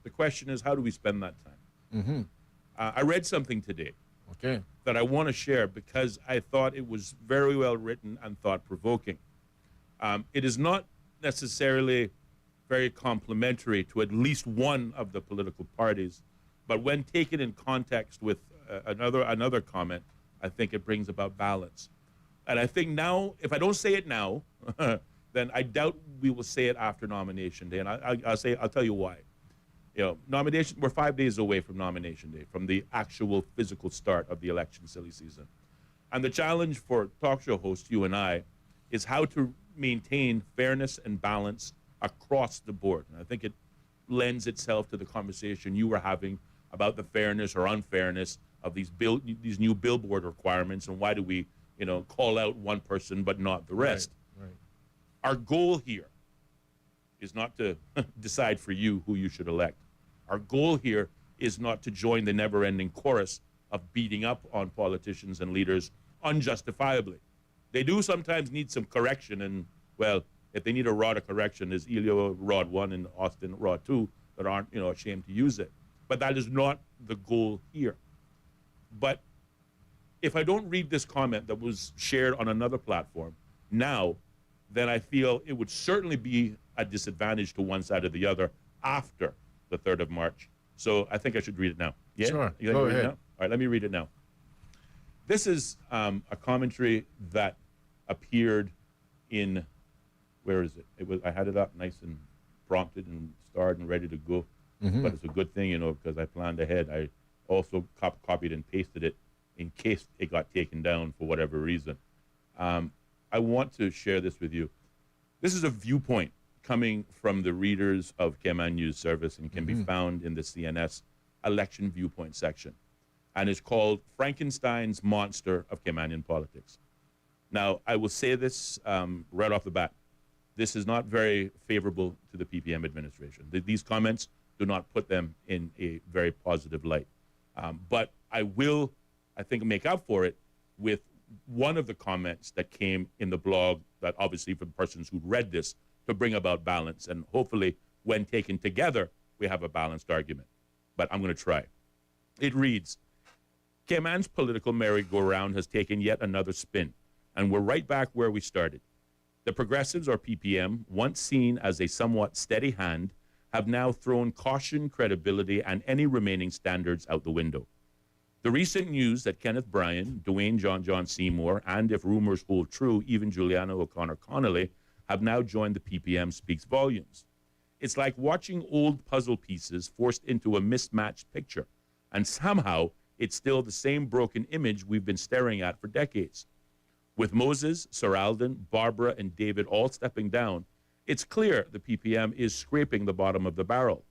the question is, how do we spend that time? I read something today that I want to share because I thought it was very well written and thought-provoking. It is not necessarily very complimentary to at least one of the political parties, but when taken in context with another comment, I think it brings about balance. And I think now, if I don't say it now, then I doubt we will say it after nomination day. And I'll tell you why. Nomination, we're 5 days away from nomination day, from the actual physical start of the election silly season. And the challenge for talk show hosts, you and I, is how to maintain fairness and balance across the board. And I think it lends itself to the conversation you were having about the fairness or unfairness of these new billboard requirements, and why do we, call out one person but not the rest. Right. Our goal here is not to decide for you who you should elect. Our goal here is not to join the never-ending chorus of beating up on politicians and leaders unjustifiably. They do sometimes need some correction, and, well, if they need a rod of correction, there's Ellio Rod 1 and Austin Rod 2 that aren't, ashamed to use it. But that is not the goal here. But if I don't read this comment that was shared on another platform now, then I feel it would certainly be a disadvantage to one side or the other after the 3rd of March. So I think I should read it now. Yeah? Sure. You let me read it now? All right, let me read it now. This is a commentary that appeared in, where is it? I had it up nice and prompted and starred and ready to go. But it's a good thing, because I planned ahead. I also copied and pasted it in case it got taken down for whatever reason. I want to share this with you. This is a viewpoint coming from the readers of Cayman News Service and can be found in the CNS election viewpoint section. And it's called Frankenstein's Monster of Caymanian Politics. Now, I will say this right off the bat. This is not very favorable to the PPM administration. These comments do not put them in a very positive light. But I will, I think, make up for it with one of the comments that came in the blog that obviously for the persons who read this to bring about balance. And hopefully when taken together, we have a balanced argument. But I'm going to try. It reads, Cayman's political merry-go-round has taken yet another spin, and we're right back where we started. The Progressives, or PPM, once seen as a somewhat steady hand, have now thrown caution, credibility, and any remaining standards out the window. The recent news that Kenneth Bryan, Dwayne John Seymour, and if rumors hold true, even Juliana O'Connor Connolly have now joined the PPM speaks volumes. It's like watching old puzzle pieces forced into a mismatched picture, and somehow it's still the same broken image we've been staring at for decades. With Moses, Sir Alden, Barbara, and David all stepping down, it's clear the PPM is scraping the bottom of the barrel.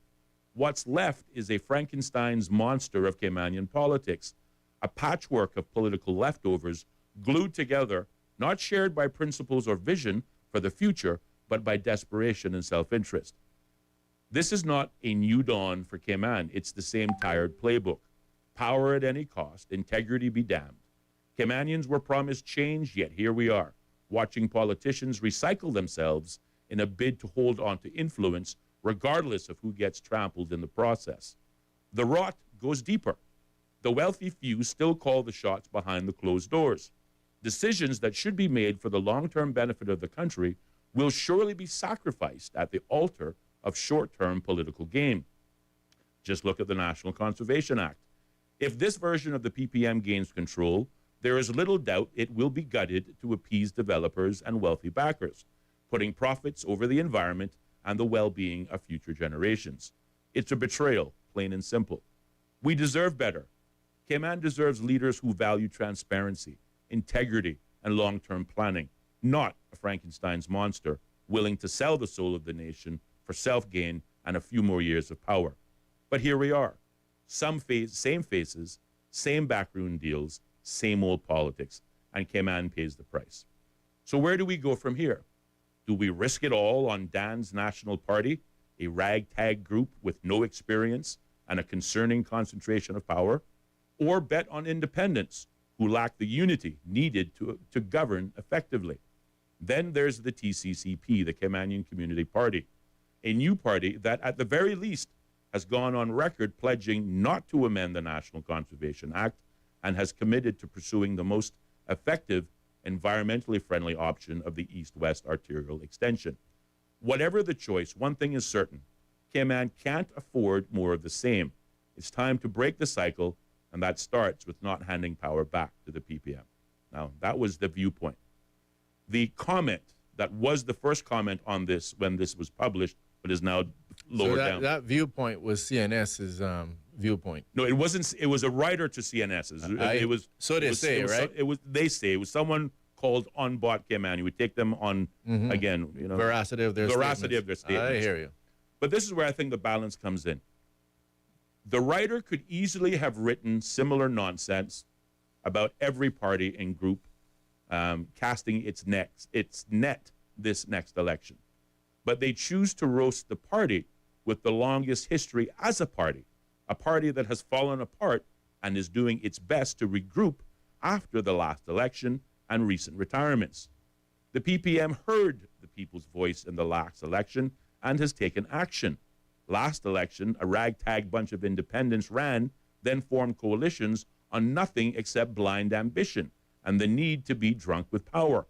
What's left is a Frankenstein's monster of Caymanian politics, a patchwork of political leftovers glued together, not shared by principles or vision for the future, but by desperation and self-interest. This is not a new dawn for Cayman. It's the same tired playbook. Power at any cost, integrity be damned. Caymanians were promised change, yet here we are, watching politicians recycle themselves in a bid to hold on to influence, regardless of who gets trampled in the process. The rot goes deeper. The wealthy few still call the shots behind the closed doors. Decisions that should be made for the long-term benefit of the country will surely be sacrificed at the altar of short-term political gain. Just look at the National Conservation Act. If this version of the PPM gains control, there is little doubt it will be gutted to appease developers and wealthy backers, putting profits over the environment and the well-being of future generations. It's a betrayal, plain and simple. We deserve better. Cayman deserves leaders who value transparency, integrity, and long-term planning, not a Frankenstein's monster willing to sell the soul of the nation for self-gain and a few more years of power. But here we are. Same faces, same backroom deals, same old politics, and Cayman pays the price. So where do we go from here? Do we risk it all on Dan's National Party, a ragtag group with no experience and a concerning concentration of power? Or bet on independents who lack the unity needed to govern effectively? Then there's the TCCP, the Caymanian Community Party, a new party that at the very least has gone on record pledging not to amend the National Conservation Act and has committed to pursuing the most effective environmentally friendly option of the east-west arterial extension. Whatever the choice, one thing is certain. Cayman can't afford more of the same. It's time to break the cycle, and that starts with not handing power back to the PPM. Now, that was the viewpoint. The comment that was the first comment on this when this was published, but is now lowered down. That viewpoint was CNS's viewpoint. No, it wasn't. It was a writer to CNS's. It was. So they say, right? They say it was someone called On Bot Cayman. You would take them on again. You know, veracity of their statements. I hear you. But this is where I think the balance comes in. The writer could easily have written similar nonsense about every party and group casting its net this next election. But they choose to roast the party with the longest history as a party that has fallen apart and is doing its best to regroup after the last election and recent retirements. The PPM heard the people's voice in the last election and has taken action. Last election, a ragtag bunch of independents ran, then formed coalitions on nothing except blind ambition and the need to be drunk with power.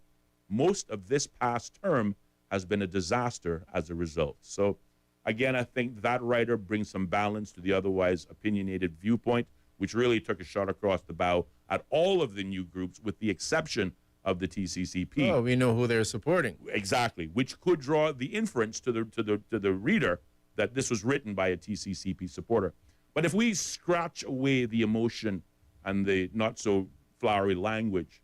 Most of this past term has been a disaster as a result. So, again, I think that writer brings some balance to the otherwise opinionated viewpoint, which really took a shot across the bow at all of the new groups, with the exception of the TCCP. Oh, we know who they're supporting. Exactly, which could draw the inference to the reader that this was written by a TCCP supporter. But if we scratch away the emotion and the not so flowery language,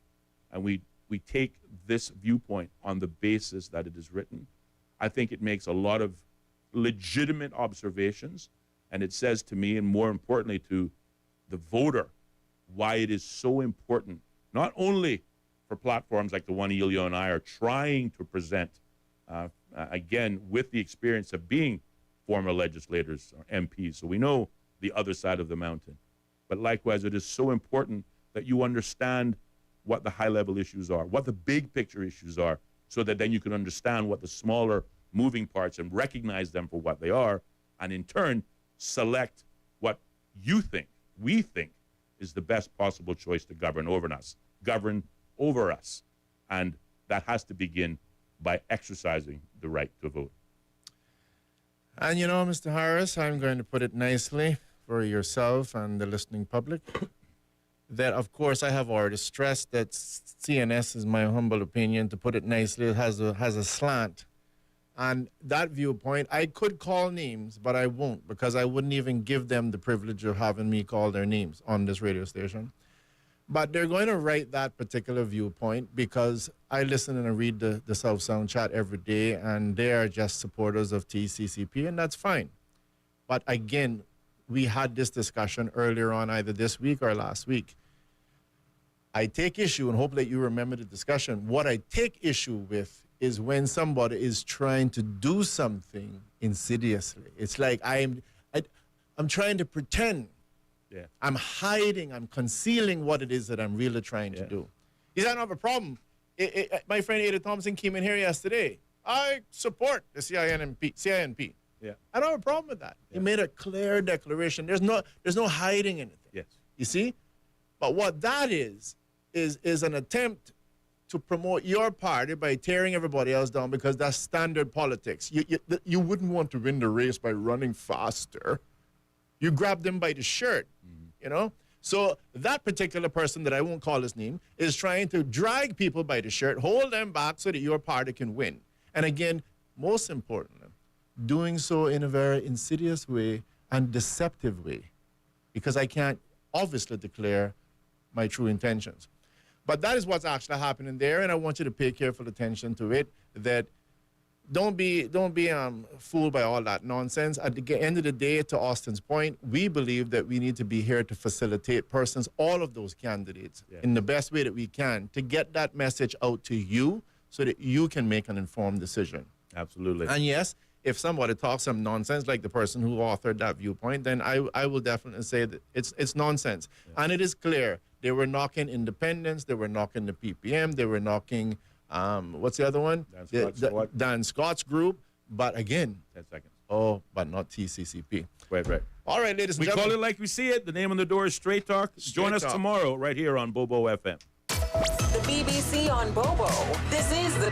and we take this viewpoint on the basis that it is written, I think it makes a lot of legitimate observations, and it says to me, and more importantly to the voter, why it is so important, not only for platforms like the one Ellio and I are trying to present, again, with the experience of being former legislators or MPs, so we know the other side of the mountain. But likewise, it is so important that you understand what the high-level issues are, what the big picture issues are, so that then you can understand what the smaller moving parts and recognize them for what they are, and in turn, select what you think, we think, is the best possible choice to govern over us. And that has to begin by exercising the right to vote. And you know, Mr. Harris, I'm going to put it nicely for yourself and the listening public. that, of course, I have already stressed that CNS, is my humble opinion, to put it nicely, has a slant. And that viewpoint, I could call names, but I won't, because I wouldn't even give them the privilege of having me call their names on this radio station. But they're going to write that particular viewpoint because I listen and I read the South Sound chat every day, and they are just supporters of TCCP, and that's fine. But again, we had this discussion earlier on, either this week or last week. I take issue, and hope that you remember the discussion. What I take issue with is when somebody is trying to do something insidiously. It's like I'm trying to pretend. Yeah. I'm hiding, I'm concealing what it is that I'm really trying to do. He said, I don't have a problem. My friend Ada Thompson came in here yesterday. I support the CINP. Yeah. I don't have a problem with that. He made a clear declaration. There's no hiding anything. Yes. You see? But what that is an attempt to promote your party by tearing everybody else down, because that's standard politics. You wouldn't want to win the race by running faster. You grab them by the shirt, you know? So that particular person, that I won't call his name, is trying to drag people by the shirt, hold them back so that your party can win. And again, most importantly, doing so in a very insidious way and deceptive way, because I can't obviously declare my true intentions. But that is what's actually happening there, and I want you to pay careful attention to it, that don't be fooled by all that nonsense. At the end of the day, to Austin's point, we believe that we need to be here to facilitate persons, all of those candidates, in the best way that we can, to get that message out to you so that you can make an informed decision. Absolutely. And yes, if somebody talks some nonsense, like the person who authored that viewpoint, then I will definitely say that it's nonsense. Yeah. And it is clear. They were knocking independence. They were knocking the PPM. They were knocking... what's the other one? Dan Scott's group. But again, 10 seconds. Oh, but not TCCP. Right. All right, ladies and gentlemen. We call it like we see it. The name on the door is Straight Talk. Join us tomorrow right here on Bobo FM. The BBC on Bobo. This is the